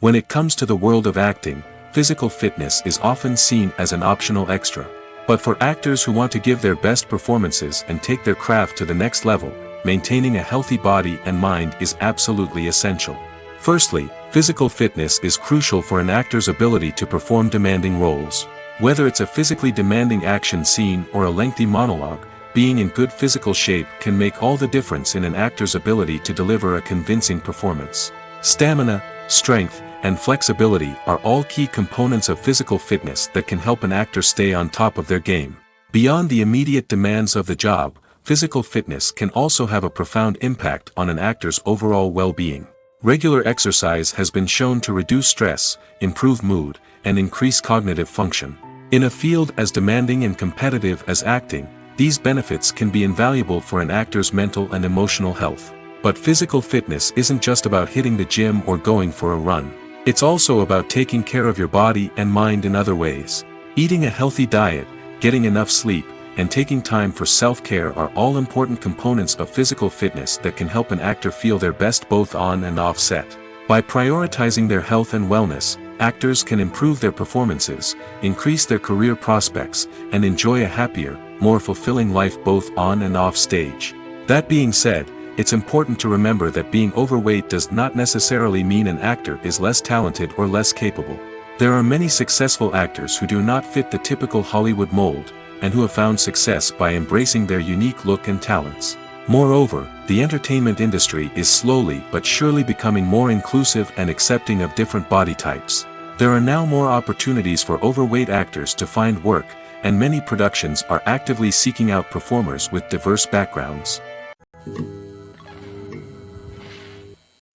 When it comes to the world of acting, physical fitness is often seen as an optional extra. But for actors who want to give their best performances and take their craft to the next level, maintaining a healthy body and mind is absolutely essential. Firstly, physical fitness is crucial for an actor's ability to perform demanding roles. Whether it's a physically demanding action scene or a lengthy monologue, being in good physical shape can make all the difference in an actor's ability to deliver a convincing performance. Stamina, strength, and flexibility are all key components of physical fitness that can help an actor stay on top of their game. Beyond the immediate demands of the job, physical fitness can also have a profound impact on an actor's overall well-being. Regular exercise has been shown to reduce stress, improve mood, and increase cognitive function. In a field as demanding and competitive as acting, these benefits can be invaluable for an actor's mental and emotional health. But physical fitness isn't just about hitting the gym or going for a run. It's also about taking care of your body and mind in other ways. Eating a healthy diet, getting enough sleep, and taking time for self-care are all important components of physical fitness that can help an actor feel their best both on and off set. By prioritizing their health and wellness, actors can improve their performances, increase their career prospects, and enjoy a happier, more fulfilling life both on and off stage. That being said, it's important to remember that being overweight does not necessarily mean an actor is less talented or less capable. There are many successful actors who do not fit the typical Hollywood mold, and who have found success by embracing their unique look and talents. Moreover, the entertainment industry is slowly but surely becoming more inclusive and accepting of different body types. There are now more opportunities for overweight actors to find work, and many productions are actively seeking out performers with diverse backgrounds.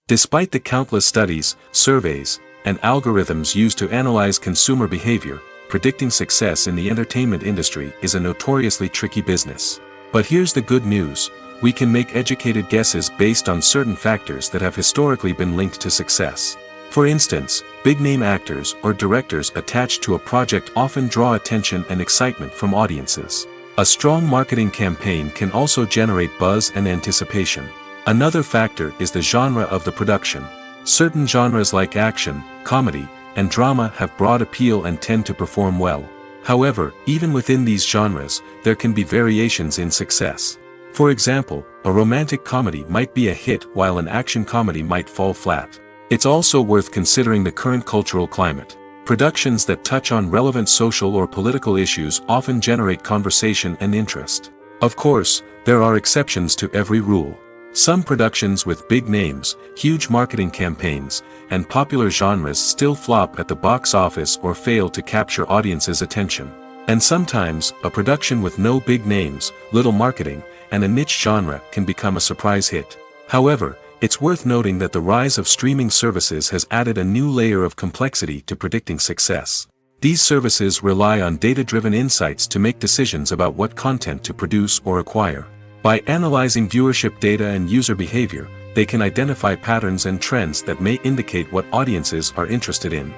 Despite the countless studies, surveys, and algorithms used to analyze consumer behavior, predicting success in the entertainment industry is a notoriously tricky business. But here's the good news: we can make educated guesses based on certain factors that have historically been linked to success. For instance, big-name actors or directors attached to a project often draw attention and excitement from audiences. A strong marketing campaign can also generate buzz and anticipation. Another factor is the genre of the production. Certain genres like action, comedy, and drama have broad appeal and tend to perform well. However, even within these genres, there can be variations in success. For example, a romantic comedy might be a hit while an action comedy might fall flat. It's also worth considering the current cultural climate. Productions that touch on relevant social or political issues often generate conversation and interest. Of course, there are exceptions to every rule. Some productions with big names, huge marketing campaigns, and popular genres still flop at the box office or fail to capture audiences' attention. And sometimes, a production with no big names, little marketing, and a niche genre can become a surprise hit. However, it's worth noting that the rise of streaming services has added a new layer of complexity to predicting success. These services rely on data-driven insights to make decisions about what content to produce or acquire. By analyzing viewership data and user behavior, they can identify patterns and trends that may indicate what audiences are interested in.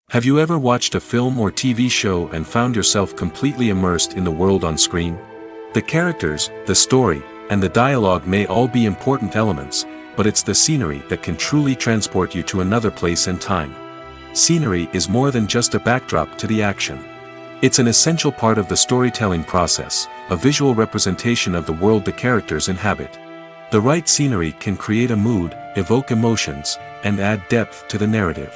Have you ever watched a film or TV show and found yourself completely immersed in the world on screen? The characters, the story, and the dialogue may all be important elements, but it's the scenery that can truly transport you to another place and time. Scenery is more than just a backdrop to the action. It's an essential part of the storytelling process, a visual representation of the world the characters inhabit. The right scenery can create a mood, evoke emotions, and add depth to the narrative.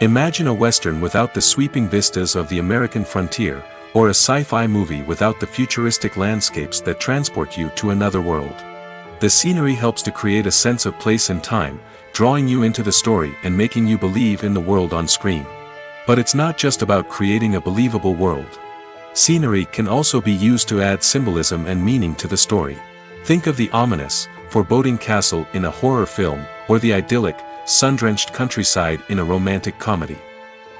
Imagine a Western without the sweeping vistas of the American frontier, or a sci-fi movie without the futuristic landscapes that transport you to another world. The scenery helps to create a sense of place and time, drawing you into the story and making you believe in the world on screen. But it's not just about creating a believable world. Scenery can also be used to add symbolism and meaning to the story. Think of the ominous, foreboding castle in a horror film, or the idyllic, sun-drenched countryside in a romantic comedy.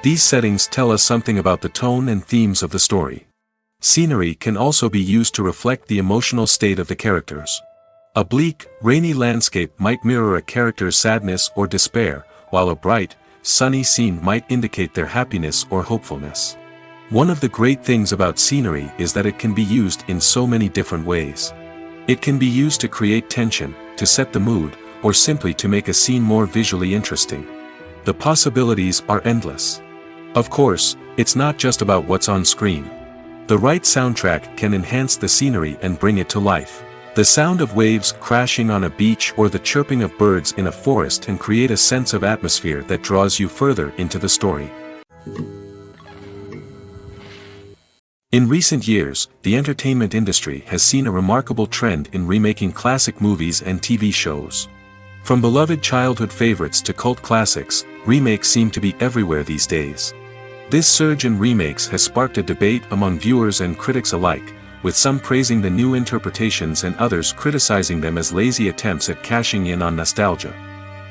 These settings tell us something about the tone and themes of the story. Scenery can also be used to reflect the emotional state of the characters. A bleak, rainy landscape might mirror a character's sadness or despair, while a bright, sunny scene might indicate their happiness or hopefulness. One of the great things about scenery is that it can be used in so many different ways. It can be used to create tension, to set the mood, or simply to make a scene more visually interesting. The possibilities are endless. Of course, it's not just about what's on screen. The right soundtrack can enhance the scenery and bring it to life. The sound of waves crashing on a beach or the chirping of birds in a forest can create a sense of atmosphere that draws you further into the story. In recent years, the entertainment industry has seen a remarkable trend in remaking classic movies and TV shows. From beloved childhood favorites to cult classics, remakes seem to be everywhere these days. This surge in remakes has sparked a debate among viewers and critics alike, with some praising the new interpretations and others criticizing them as lazy attempts at cashing in on nostalgia.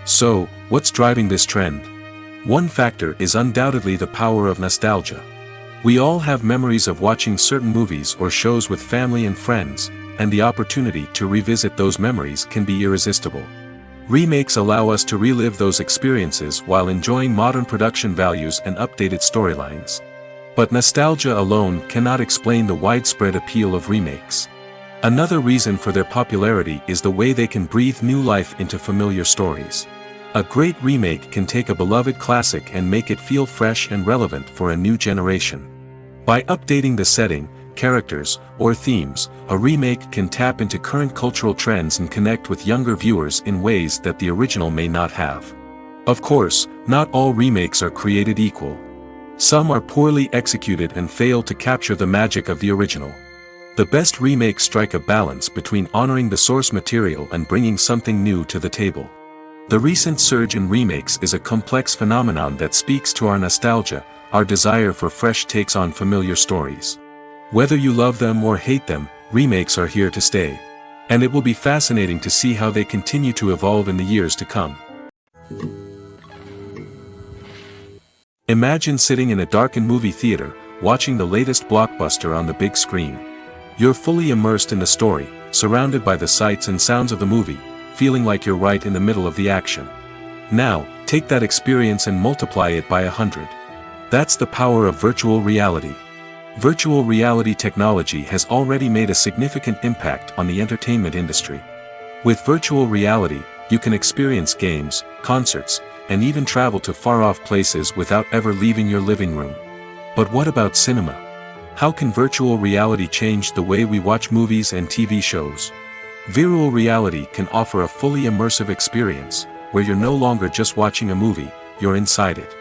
So, what's driving this trend? One factor is undoubtedly the power of nostalgia. We all have memories of watching certain movies or shows with family and friends, and the opportunity to revisit those memories can be irresistible. Remakes allow us to relive those experiences while enjoying modern production values and updated storylines. But nostalgia alone cannot explain the widespread appeal of remakes. Another reason for their popularity is the way they can breathe new life into familiar stories. A great remake can take a beloved classic and make it feel fresh and relevant for a new generation. By updating the setting, characters, or themes, a remake can tap into current cultural trends and connect with younger viewers in ways that the original may not have. Of course, not all remakes are created equal. Some are poorly executed and fail to capture the magic of the original. The best remakes strike a balance between honoring the source material and bringing something new to the table. The recent surge in remakes is a complex phenomenon that speaks to our nostalgia, our desire for fresh takes on familiar stories. Whether you love them or hate them, remakes are here to stay. And it will be fascinating to see how they continue to evolve in the years to come. Imagine sitting in a darkened movie theater, watching the latest blockbuster on the big screen. You're fully immersed in the story, surrounded by the sights and sounds of the movie, feeling like you're right in the middle of the action. Now, take that experience and multiply it by 100. That's the power of virtual reality. Virtual reality technology has already made a significant impact on the entertainment industry. With virtual reality, you can experience games, concerts, and even travel to far-off places without ever leaving your living room. But what about cinema? How can virtual reality change the way we watch movies and TV shows? Virtual reality can offer a fully immersive experience, where you're no longer just watching a movie, you're inside it.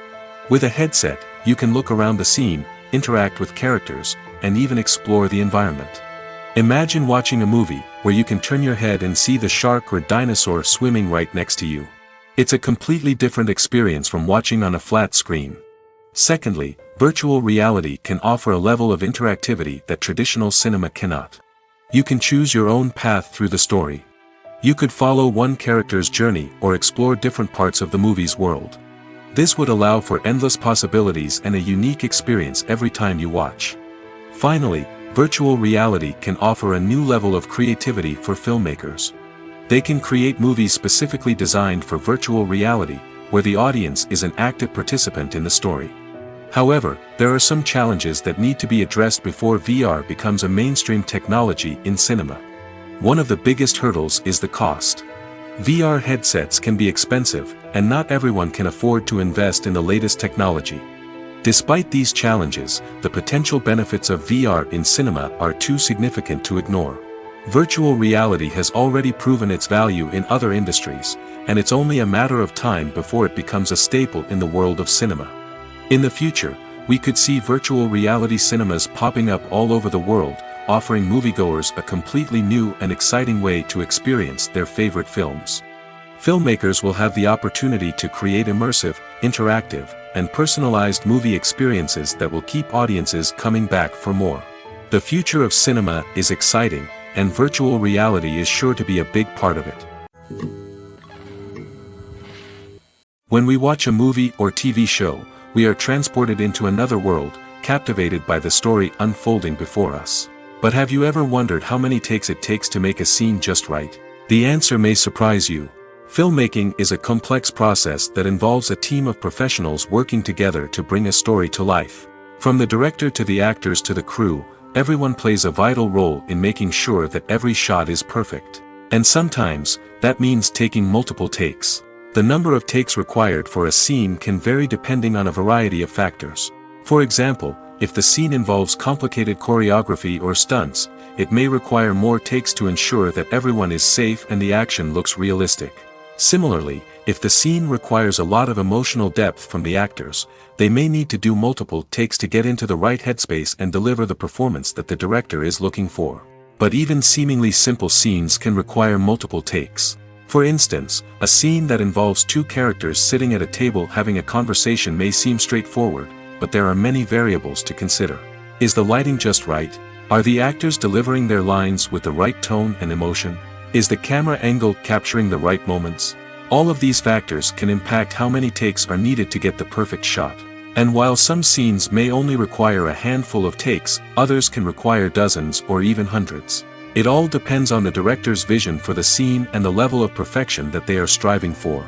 With a headset, you can look around the scene, interact with characters, and even explore the environment. Imagine watching a movie, where you can turn your head and see the shark or dinosaur swimming right next to you. It's a completely different experience from watching on a flat screen. Secondly, virtual reality can offer a level of interactivity that traditional cinema cannot. You can choose your own path through the story. You could follow one character's journey or explore different parts of the movie's world. This would allow for endless possibilities and a unique experience every time you watch. Finally, virtual reality can offer a new level of creativity for filmmakers. They can create movies specifically designed for virtual reality, where the audience is an active participant in the story. However, there are some challenges that need to be addressed before VR becomes a mainstream technology in cinema. One of the biggest hurdles is the cost. VR headsets can be expensive, and not everyone can afford to invest in the latest technology. Despite these challenges, the potential benefits of VR in cinema are too significant to ignore. Virtual reality has already proven its value in other industries, and it's only a matter of time before it becomes a staple in the world of cinema. In the future, we could see virtual reality cinemas popping up all over the world, offering moviegoers a completely new and exciting way to experience their favorite films. Filmmakers will have the opportunity to create immersive, interactive, and personalized movie experiences that will keep audiences coming back for more. The future of cinema is exciting, and virtual reality is sure to be a big part of it. When we watch a movie or TV show, we are transported into another world, captivated by the story unfolding before us. But have you ever wondered how many takes it takes to make a scene just right? The answer may surprise you. Filmmaking is a complex process that involves a team of professionals working together to bring a story to life. From the director to the actors to the crew, everyone plays a vital role in making sure that every shot is perfect. And sometimes, that means taking multiple takes. The number of takes required for a scene can vary depending on a variety of factors. For example, if the scene involves complicated choreography or stunts, it may require more takes to ensure that everyone is safe and the action looks realistic. Similarly, if the scene requires a lot of emotional depth from the actors, they may need to do multiple takes to get into the right headspace and deliver the performance that the director is looking for. But even seemingly simple scenes can require multiple takes. For instance, a scene that involves two characters sitting at a table having a conversation may seem straightforward, but there are many variables to consider. Is the lighting just right? Are the actors delivering their lines with the right tone and emotion? Is the camera angle capturing the right moments? All of these factors can impact how many takes are needed to get the perfect shot. And while some scenes may only require a handful of takes, others can require dozens or even hundreds. It all depends on the director's vision for the scene and the level of perfection that they are striving for.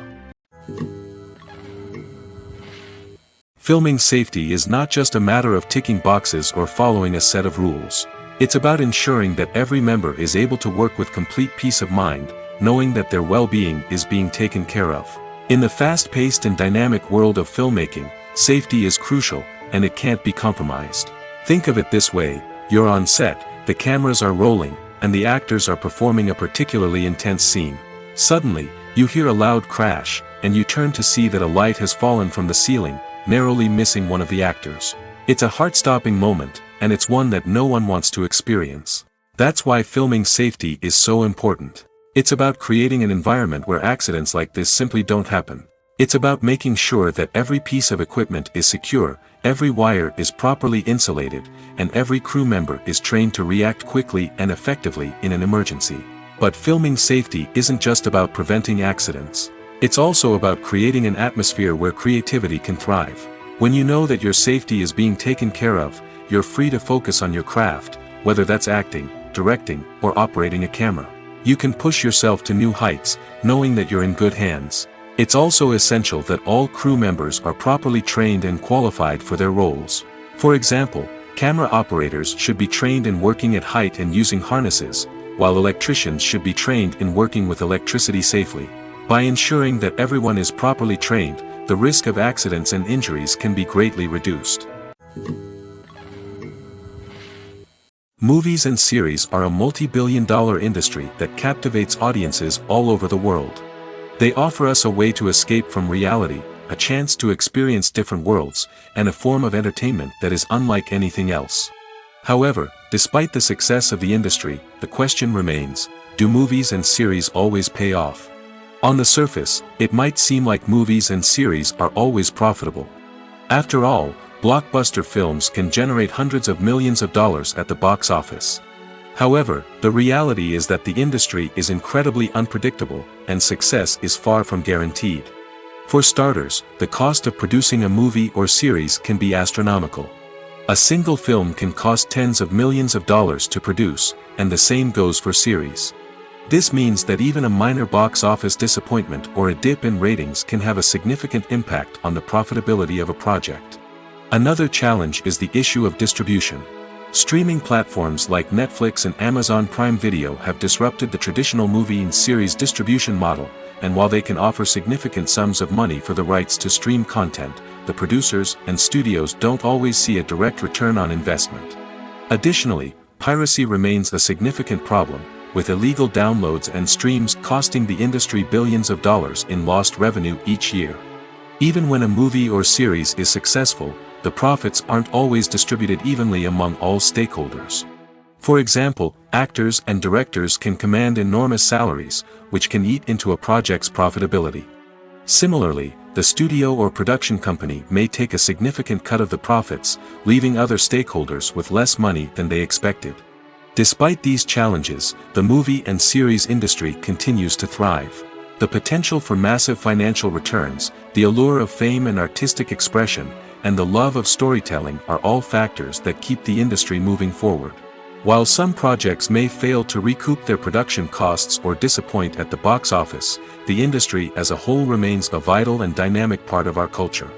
Filming safety is not just a matter of ticking boxes or following a set of rules. It's about ensuring that every member is able to work with complete peace of mind, knowing that their well-being is being taken care of. In the fast-paced and dynamic world of filmmaking, safety is crucial, and it can't be compromised. Think of it this way: you're on set, the cameras are rolling, and the actors are performing a particularly intense scene. Suddenly, you hear a loud crash, and you turn to see that a light has fallen from the ceiling, narrowly missing one of the actors. It's a heart-stopping moment, and it's one that no one wants to experience. That's why filming safety is so important. It's about creating an environment where accidents like this simply don't happen. It's about making sure that every piece of equipment is secure, every wire is properly insulated, and every crew member is trained to react quickly and effectively in an emergency. But filming safety isn't just about preventing accidents. It's also about creating an atmosphere where creativity can thrive. When you know that your safety is being taken care of, you're free to focus on your craft, whether that's acting, directing, or operating a camera. You can push yourself to new heights, knowing that you're in good hands. It's also essential that all crew members are properly trained and qualified for their roles. For example, camera operators should be trained in working at height and using harnesses, while electricians should be trained in working with electricity safely. By ensuring that everyone is properly trained, the risk of accidents and injuries can be greatly reduced. Movies and series are a multi-billion-dollar industry that captivates audiences all over the world. They offer us a way to escape from reality, a chance to experience different worlds, and a form of entertainment that is unlike anything else. However, despite the success of the industry, the question remains, do movies and series always pay off? On the surface, it might seem like movies and series are always profitable. After all, blockbuster films can generate hundreds of millions of dollars at the box office. However, the reality is that the industry is incredibly unpredictable, and success is far from guaranteed. For starters, the cost of producing a movie or series can be astronomical. A single film can cost tens of millions of dollars to produce, and the same goes for series. This means that even a minor box office disappointment or a dip in ratings can have a significant impact on the profitability of a project. Another challenge is the issue of distribution. Streaming platforms like Netflix and Amazon Prime Video have disrupted the traditional movie and series distribution model, and while they can offer significant sums of money for the rights to stream content, the producers and studios don't always see a direct return on investment. Additionally, piracy remains a significant problem, with illegal downloads and streams costing the industry billions of dollars in lost revenue each year. Even when a movie or series is successful, the profits aren't always distributed evenly among all stakeholders. For example, actors and directors can command enormous salaries, which can eat into a project's profitability. Similarly, the studio or production company may take a significant cut of the profits, leaving other stakeholders with less money than they expected. Despite these challenges, the movie and series industry continues to thrive. The potential for massive financial returns, the allure of fame and artistic expression, and the love of storytelling are all factors that keep the industry moving forward. While some projects may fail to recoup their production costs or disappoint at the box office, the industry as a whole remains a vital and dynamic part of our culture.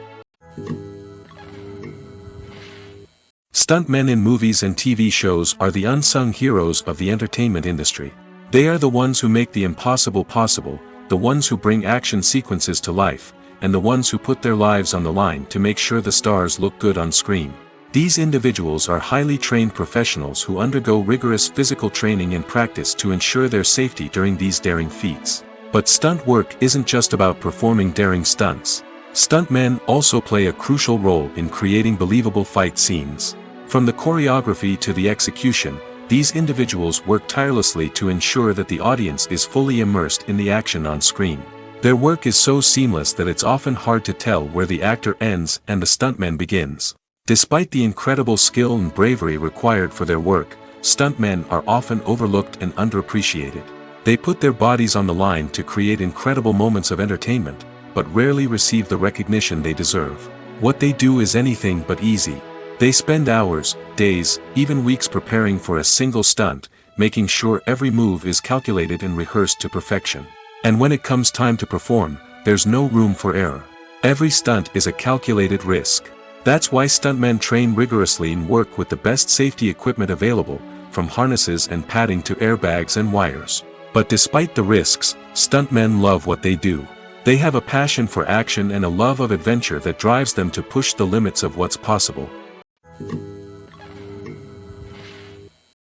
Stuntmen in movies and TV shows are the unsung heroes of the entertainment industry. They are the ones who make the impossible possible, the ones who bring action sequences to life, and the ones who put their lives on the line to make sure the stars look good on screen. These individuals are highly trained professionals who undergo rigorous physical training and practice to ensure their safety during these daring feats. But stunt work isn't just about performing daring stunts. Stuntmen also play a crucial role in creating believable fight scenes. From the choreography to the execution, these individuals work tirelessly to ensure that the audience is fully immersed in the action on screen. Their work is so seamless that it's often hard to tell where the actor ends and the stuntman begins. Despite the incredible skill and bravery required for their work, stuntmen are often overlooked and underappreciated. They put their bodies on the line to create incredible moments of entertainment, but rarely receive the recognition they deserve. What they do is anything but easy. They spend hours, days, even weeks preparing for a single stunt, making sure every move is calculated and rehearsed to perfection. And when it comes time to perform, there's no room for error. Every stunt is a calculated risk. That's why stuntmen train rigorously and work with the best safety equipment available, from harnesses and padding to airbags and wires. But despite the risks, stuntmen love what they do. They have a passion for action and a love of adventure that drives them to push the limits of what's possible.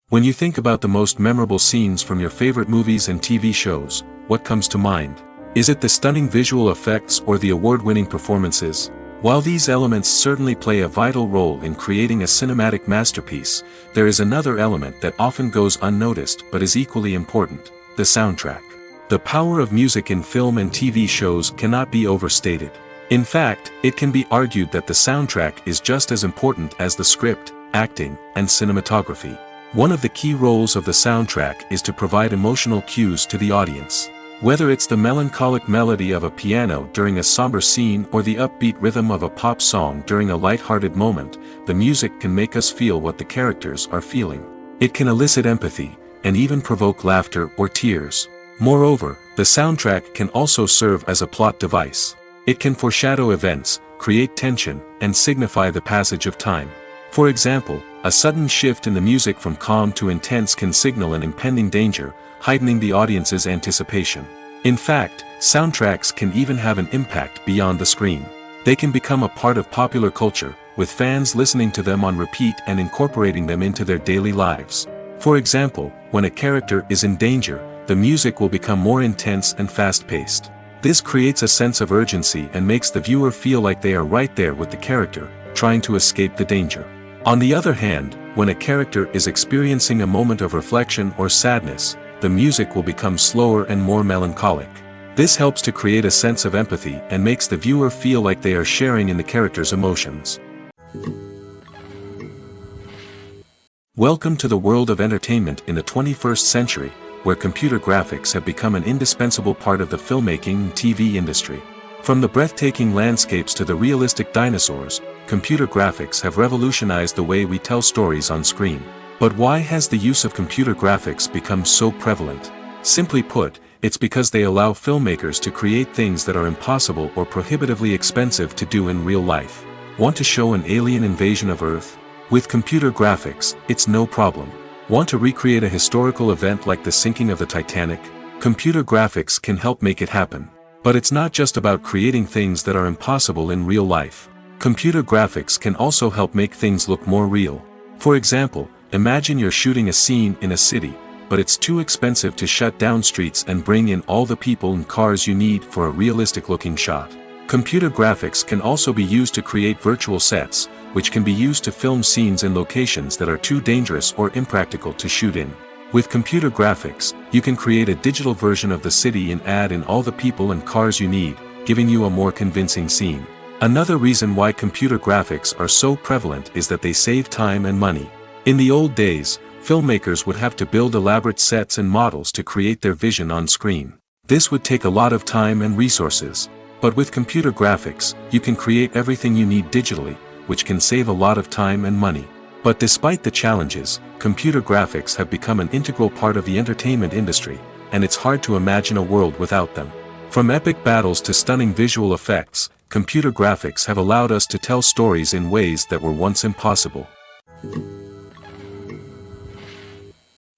When you think about the most memorable scenes from your favorite movies and TV shows, what comes to mind? Is it the stunning visual effects or the award-winning performances? While these elements certainly play a vital role in creating a cinematic masterpiece, there is another element that often goes unnoticed but is equally important: the soundtrack. The power of music in film and TV shows cannot be overstated. In fact, it can be argued that the soundtrack is just as important as the script, acting, and cinematography. One of the key roles of the soundtrack is to provide emotional cues to the audience. Whether it's the melancholic melody of a piano during a somber scene or the upbeat rhythm of a pop song during a light-hearted moment, the music can make us feel what the characters are feeling. It can elicit empathy, and even provoke laughter or tears. Moreover, the soundtrack can also serve as a plot device. It can foreshadow events, create tension, and signify the passage of time. For example, a sudden shift in the music from calm to intense can signal an impending danger, heightening the audience's anticipation. In fact, soundtracks can even have an impact beyond the screen. They can become a part of popular culture, with fans listening to them on repeat and incorporating them into their daily lives. For example, when a character is in danger, the music will become more intense and fast-paced. This creates a sense of urgency and makes the viewer feel like they are right there with the character, trying to escape the danger. On the other hand, when a character is experiencing a moment of reflection or sadness, the music will become slower and more melancholic. This helps to create a sense of empathy and makes the viewer feel like they are sharing in the character's emotions. Welcome to the world of entertainment in the 21st century, where computer graphics have become an indispensable part of the filmmaking and TV industry. From the breathtaking landscapes to the realistic dinosaurs, computer graphics have revolutionized the way we tell stories on screen. But why has the use of computer graphics become so prevalent? Simply put, it's because they allow filmmakers to create things that are impossible or prohibitively expensive to do in real life. Want to show an alien invasion of Earth? With computer graphics, it's no problem. Want to recreate a historical event like the sinking of the Titanic? Computer graphics can help make it happen. But it's not just about creating things that are impossible in real life. Computer graphics can also help make things look more real. For example, imagine you're shooting a scene in a city, but it's too expensive to shut down streets and bring in all the people and cars you need for a realistic-looking shot. Computer graphics can also be used to create virtual sets, which can be used to film scenes in locations that are too dangerous or impractical to shoot in. With computer graphics, you can create a digital version of the city and add in all the people and cars you need, giving you a more convincing scene. Another reason why computer graphics are so prevalent is that they save time and money. In the old days, filmmakers would have to build elaborate sets and models to create their vision on screen. This would take a lot of time and resources. But with computer graphics, you can create everything you need digitally, which can save a lot of time and money. But despite the challenges, computer graphics have become an integral part of the entertainment industry, and it's hard to imagine a world without them. From epic battles to stunning visual effects, computer graphics have allowed us to tell stories in ways that were once impossible.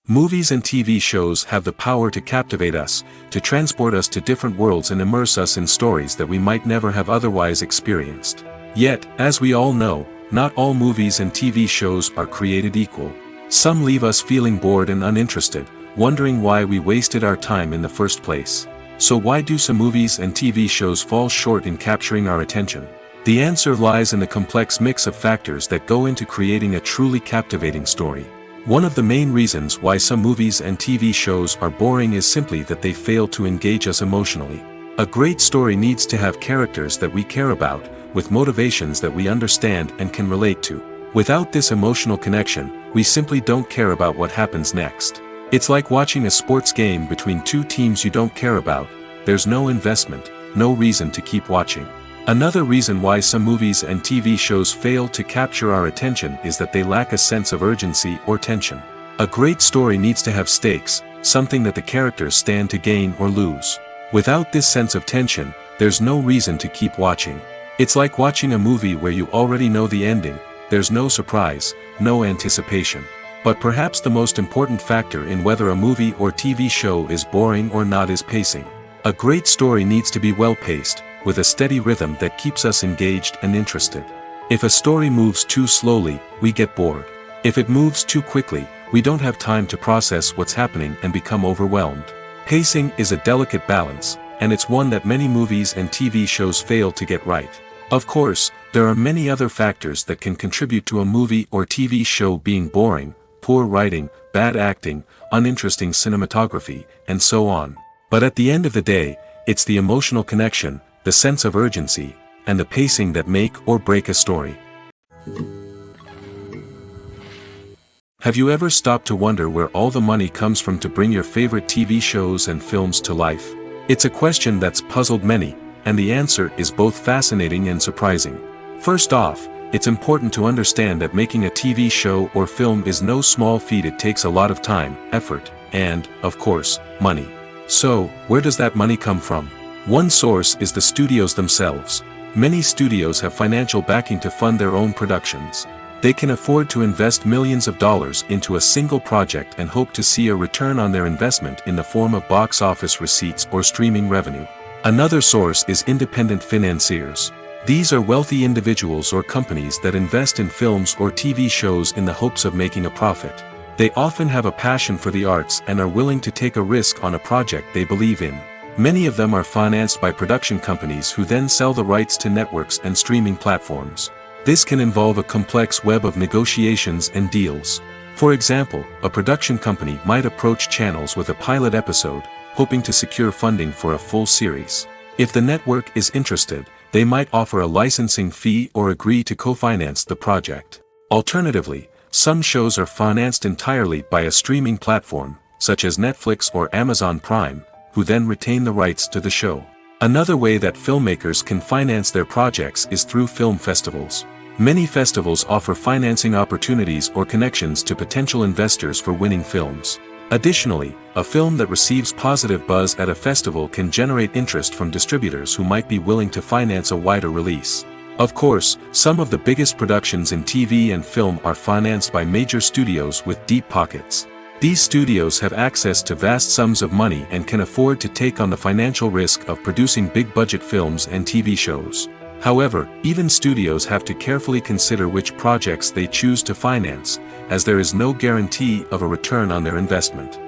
Movies and TV shows have the power to captivate us, to transport us to different worlds and immerse us in stories that we might never have otherwise experienced. Yet, as we all know, not all movies and TV shows are created equal. Some leave us feeling bored and uninterested, wondering why we wasted our time in the first place. So why do some movies and TV shows fall short in capturing our attention? The answer lies in the complex mix of factors that go into creating a truly captivating story. One of the main reasons why some movies and TV shows are boring is simply that they fail to engage us emotionally. A great story needs to have characters that we care about, with motivations that we understand and can relate to. Without this emotional connection, we simply don't care about what happens next. It's like watching a sports game between two teams you don't care about. There's no investment, no reason to keep watching. Another reason why some movies and TV shows fail to capture our attention is that they lack a sense of urgency or tension. A great story needs to have stakes, something that the characters stand to gain or lose. Without this sense of tension, there's no reason to keep watching. It's like watching a movie where you already know the ending. There's no surprise, no anticipation. But perhaps the most important factor in whether a movie or TV show is boring or not is pacing. A great story needs to be well-paced, with a steady rhythm that keeps us engaged and interested. If a story moves too slowly, we get bored. If it moves too quickly, we don't have time to process what's happening and become overwhelmed. Pacing is a delicate balance, and it's one that many movies and TV shows fail to get right. Of course, there are many other factors that can contribute to a movie or TV show being boring: poor writing, bad acting, uninteresting cinematography, and so on. But at the end of the day, it's the emotional connection, the sense of urgency, and the pacing that make or break a story. Have you ever stopped to wonder where all the money comes from to bring your favorite TV shows and films to life? It's a question that's puzzled many, and the answer is both fascinating and surprising. First off, it's important to understand that making a TV show or film is no small feat. It takes a lot of time, effort, and, of course, money. So, where does that money come from? One source is the studios themselves. Many studios have financial backing to fund their own productions. They can afford to invest millions of dollars into a single project and hope to see a return on their investment in the form of box office receipts or streaming revenue. Another source is independent financiers. These are wealthy individuals or companies that invest in films or TV shows in the hopes of making a profit. They often have a passion for the arts and are willing to take a risk on a project they believe in. Many of them are financed by production companies who then sell the rights to networks and streaming platforms. This can involve a complex web of negotiations and deals. For example, a production company might approach channels with a pilot episode, hoping to secure funding for a full series. If the network is interested, they might offer a licensing fee or agree to co-finance the project. Alternatively, some shows are financed entirely by a streaming platform, such as Netflix or Amazon Prime, who then retain the rights to the show. Another way that filmmakers can finance their projects is through film festivals. Many festivals offer financing opportunities or connections to potential investors for winning films. Additionally, a film that receives positive buzz at a festival can generate interest from distributors who might be willing to finance a wider release. Of course, some of the biggest productions in TV and film are financed by major studios with deep pockets. These studios have access to vast sums of money and can afford to take on the financial risk of producing big-budget films and TV shows. However, even studios have to carefully consider which projects they choose to finance, as there is no guarantee of a return on their investment.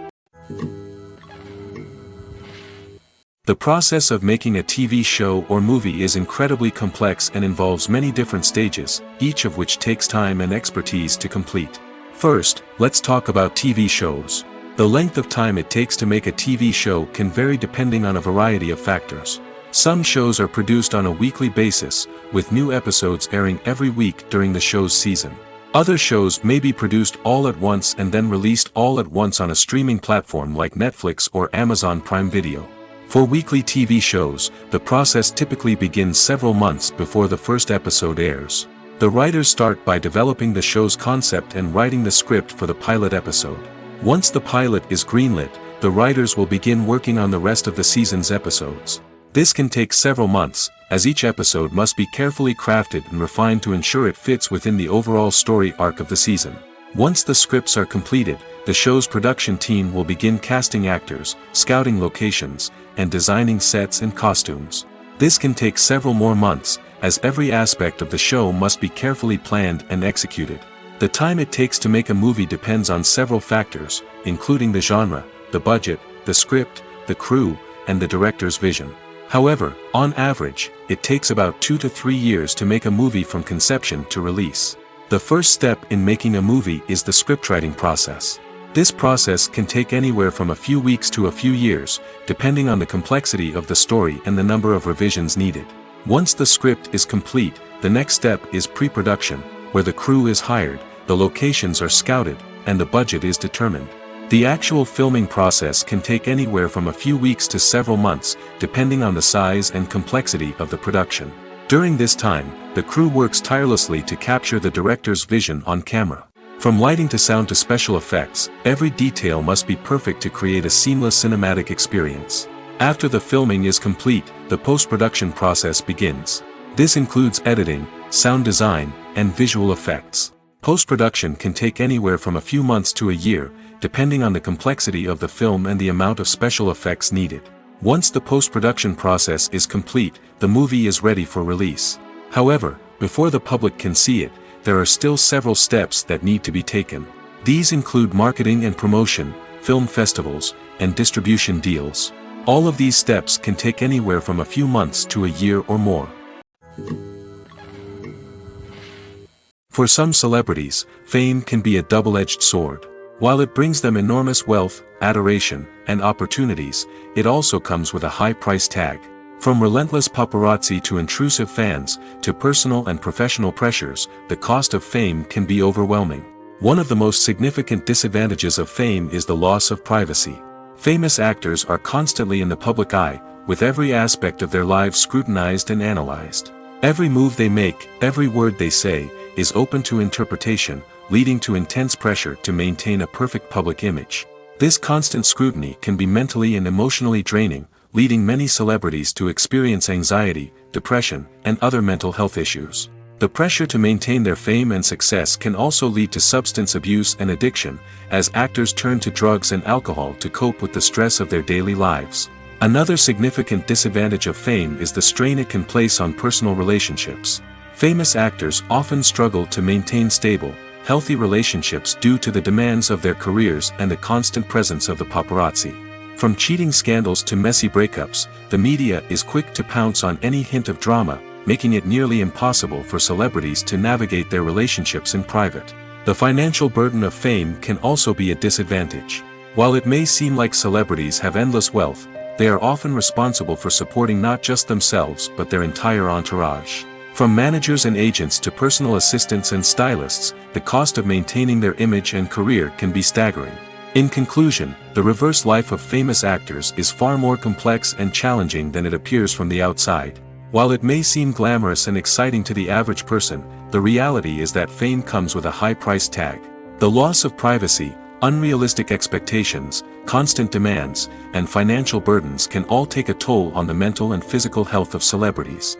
The process of making a TV show or movie is incredibly complex and involves many different stages, each of which takes time and expertise to complete. First, let's talk about TV shows. The length of time it takes to make a TV show can vary depending on a variety of factors. Some shows are produced on a weekly basis, with new episodes airing every week during the show's season. Other shows may be produced all at once and then released all at once on a streaming platform like Netflix or Amazon Prime Video. For weekly TV shows, the process typically begins several months before the first episode airs. The writers start by developing the show's concept and writing the script for the pilot episode. Once the pilot is greenlit, the writers will begin working on the rest of the season's episodes. This can take several months, as each episode must be carefully crafted and refined to ensure it fits within the overall story arc of the season. Once the scripts are completed, the show's production team will begin casting actors, scouting locations, and designing sets and costumes. This can take several more months, as every aspect of the show must be carefully planned and executed. The time it takes to make a movie depends on several factors, including the genre, the budget, the script, the crew, and the director's vision. However, on average, it takes about 2 to 3 years to make a movie from conception to release. The first step in making a movie is the scriptwriting process. This process can take anywhere from a few weeks to a few years, depending on the complexity of the story and the number of revisions needed. Once the script is complete, the next step is pre-production, where the crew is hired, the locations are scouted, and the budget is determined. The actual filming process can take anywhere from a few weeks to several months, depending on the size and complexity of the production. During this time, the crew works tirelessly to capture the director's vision on camera. From lighting to sound to special effects, every detail must be perfect to create a seamless cinematic experience. After the filming is complete, the post-production process begins. This includes editing, sound design, and visual effects. Post-production can take anywhere from a few months to a year, depending on the complexity of the film and the amount of special effects needed. Once the post-production process is complete, the movie is ready for release. However, before the public can see it, there are still several steps that need to be taken. These include marketing and promotion, film festivals, and distribution deals. All of these steps can take anywhere from a few months to a year or more. For some celebrities, fame can be a double-edged sword. While it brings them enormous wealth, adoration, and opportunities, it also comes with a high price tag. From relentless paparazzi to intrusive fans, to personal and professional pressures, the cost of fame can be overwhelming. One of the most significant disadvantages of fame is the loss of privacy. Famous actors are constantly in the public eye, with every aspect of their lives scrutinized and analyzed. Every move they make, every word they say, is open to interpretation, leading to intense pressure to maintain a perfect public image. This constant scrutiny can be mentally and emotionally draining, leading many celebrities to experience anxiety, depression, and other mental health issues. The pressure to maintain their fame and success can also lead to substance abuse and addiction, as actors turn to drugs and alcohol to cope with the stress of their daily lives. Another significant disadvantage of fame is the strain it can place on personal relationships. Famous actors often struggle to maintain stable, healthy relationships due to the demands of their careers and the constant presence of the paparazzi. From cheating scandals to messy breakups, the media is quick to pounce on any hint of drama, making it nearly impossible for celebrities to navigate their relationships in private. The financial burden of fame can also be a disadvantage. While it may seem like celebrities have endless wealth, they are often responsible for supporting not just themselves but their entire entourage. From managers and agents to personal assistants and stylists, the cost of maintaining their image and career can be staggering. In conclusion, the reverse life of famous actors is far more complex and challenging than it appears from the outside. While it may seem glamorous and exciting to the average person, the reality is that fame comes with a high price tag. The loss of privacy, unrealistic expectations, constant demands, and financial burdens can all take a toll on the mental and physical health of celebrities.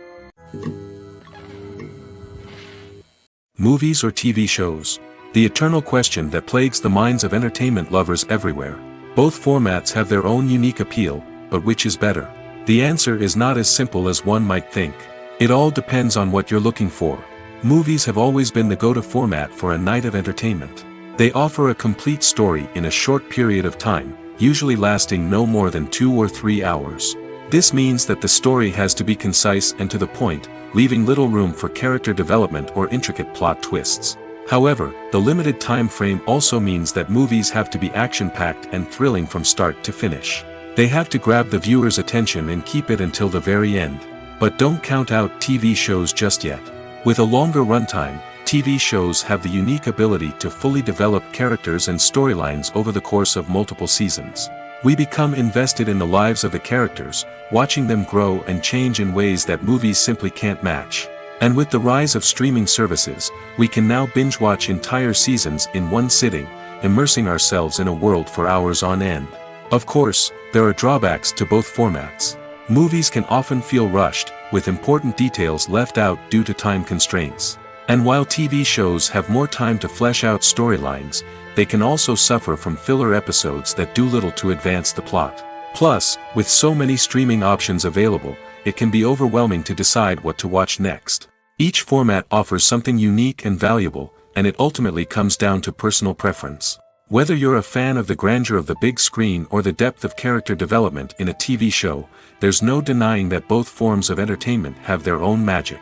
Movies or TV shows? The eternal question that plagues the minds of entertainment lovers everywhere. Both formats have their own unique appeal, but which is better? The answer is not as simple as one might think. It all depends on what you're looking for. Movies have always been the go-to format for a night of entertainment. They offer a complete story in a short period of time, usually lasting no more than 2 or 3 hours. This means that the story has to be concise and to the point, leaving little room for character development or intricate plot twists. However, the limited time frame also means that movies have to be action-packed and thrilling from start to finish. They have to grab the viewer's attention and keep it until the very end. But don't count out TV shows just yet. With a longer runtime, TV shows have the unique ability to fully develop characters and storylines over the course of multiple seasons. We become invested in the lives of the characters, watching them grow and change in ways that movies simply can't match. And with the rise of streaming services, we can now binge-watch entire seasons in one sitting, immersing ourselves in a world for hours on end. Of course, there are drawbacks to both formats. Movies can often feel rushed, with important details left out due to time constraints. And while TV shows have more time to flesh out storylines, they can also suffer from filler episodes that do little to advance the plot. Plus, with so many streaming options available, it can be overwhelming to decide what to watch next. Each format offers something unique and valuable, and it ultimately comes down to personal preference. Whether you're a fan of the grandeur of the big screen or the depth of character development in a TV show, there's no denying that both forms of entertainment have their own magic.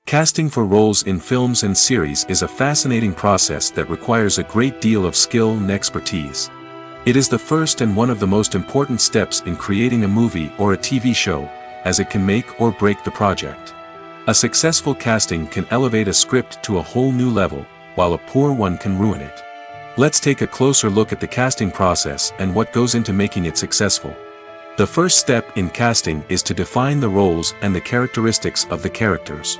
Casting for roles in films and series is a fascinating process that requires a great deal of skill and expertise. It is the first and one of the most important steps in creating a movie or a TV show, as it can make or break the project. A successful casting can elevate a script to a whole new level, while a poor one can ruin it. Let's take a closer look at the casting process and what goes into making it successful. The first step in casting is to define the roles and the characteristics of the characters.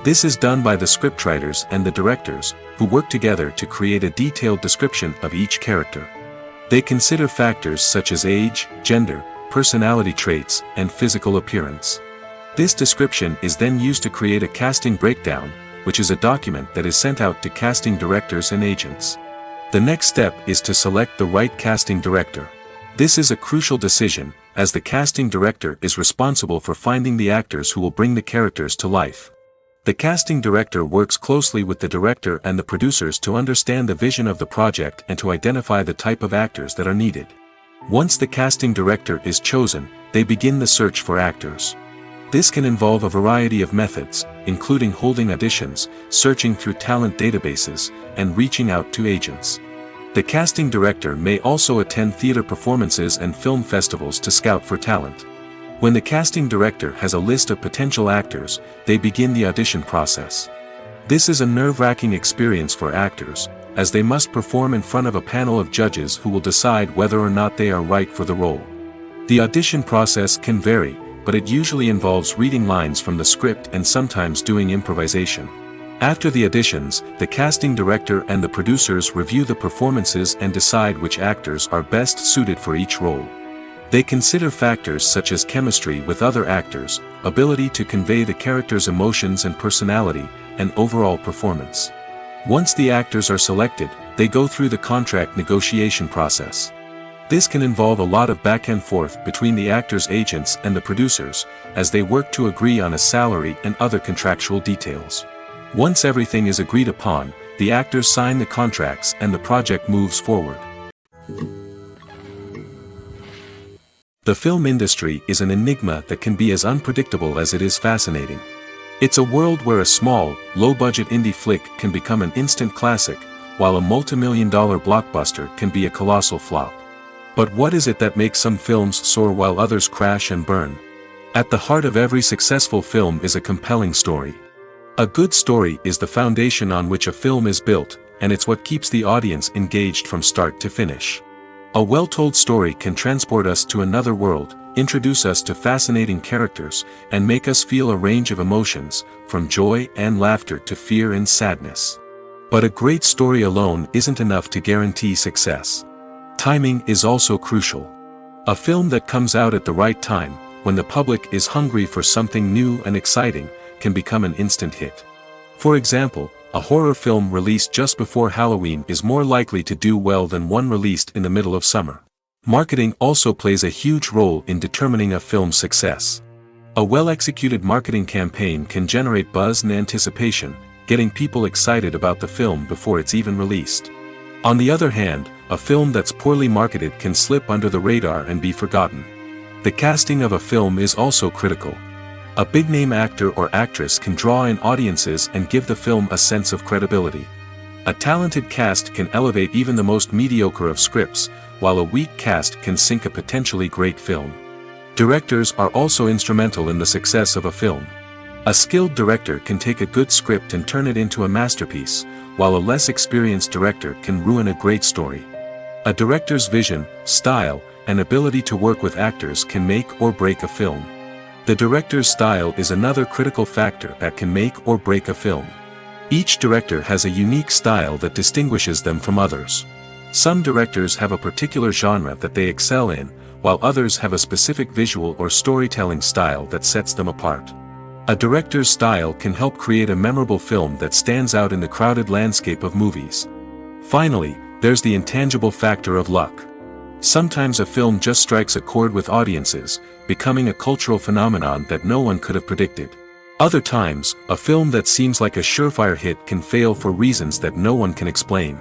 This is done by the scriptwriters and the directors, who work together to create a detailed description of each character. They consider factors such as age, gender, personality traits, and physical appearance. This description is then used to create a casting breakdown, which is a document that is sent out to casting directors and agents. The next step is to select the right casting director. This is a crucial decision, as the casting director is responsible for finding the actors who will bring the characters to life. The casting director works closely with the director and the producers to understand the vision of the project and to identify the type of actors that are needed. Once the casting director is chosen, they begin the search for actors. This can involve a variety of methods, including holding auditions, searching through talent databases, and reaching out to agents. The casting director may also attend theater performances and film festivals to scout for talent. When the casting director has a list of potential actors, they begin the audition process. This is a nerve-wracking experience for actors, as they must perform in front of a panel of judges who will decide whether or not they are right for the role. The audition process can vary, but it usually involves reading lines from the script and sometimes doing improvisation. After the auditions, the casting director and the producers review the performances and decide which actors are best suited for each role. They consider factors such as chemistry with other actors, ability to convey the character's emotions and personality, and overall performance. Once the actors are selected, they go through the contract negotiation process. This can involve a lot of back and forth between the actors' agents and the producers, as they work to agree on a salary and other contractual details. Once everything is agreed upon, the actors sign the contracts and the project moves forward. The film industry is an enigma that can be as unpredictable as it is fascinating. It's a world where a small, low-budget indie flick can become an instant classic, while a multi-million-dollar blockbuster can be a colossal flop. But what is it that makes some films soar while others crash and burn? At the heart of every successful film is a compelling story. A good story is the foundation on which a film is built, and it's what keeps the audience engaged from start to finish. A well-told story can transport us to another world, introduce us to fascinating characters, and make us feel a range of emotions, from joy and laughter to fear and sadness. But a great story alone isn't enough to guarantee success. Timing is also crucial. A film that comes out at the right time, when the public is hungry for something new and exciting, can become an instant hit. For example, a horror film released just before Halloween is more likely to do well than one released in the middle of summer. Marketing also plays a huge role in determining a film's success. A well-executed marketing campaign can generate buzz and anticipation, getting people excited about the film before it's even released. On the other hand, a film that's poorly marketed can slip under the radar and be forgotten. The casting of a film is also critical. A big-name actor or actress can draw in audiences and give the film a sense of credibility. A talented cast can elevate even the most mediocre of scripts, while a weak cast can sink a potentially great film. Directors are also instrumental in the success of a film. A skilled director can take a good script and turn it into a masterpiece, while a less experienced director can ruin a great story. A director's vision, style, and ability to work with actors can make or break a film. The director's style is another critical factor that can make or break a film. Each director has a unique style that distinguishes them from others. Some directors have a particular genre that they excel in, while others have a specific visual or storytelling style that sets them apart. A director's style can help create a memorable film that stands out in the crowded landscape of movies. Finally, there's the intangible factor of luck. Sometimes a film just strikes a chord with audiences, becoming a cultural phenomenon that no one could have predicted. Other times, a film that seems like a surefire hit can fail for reasons that no one can explain.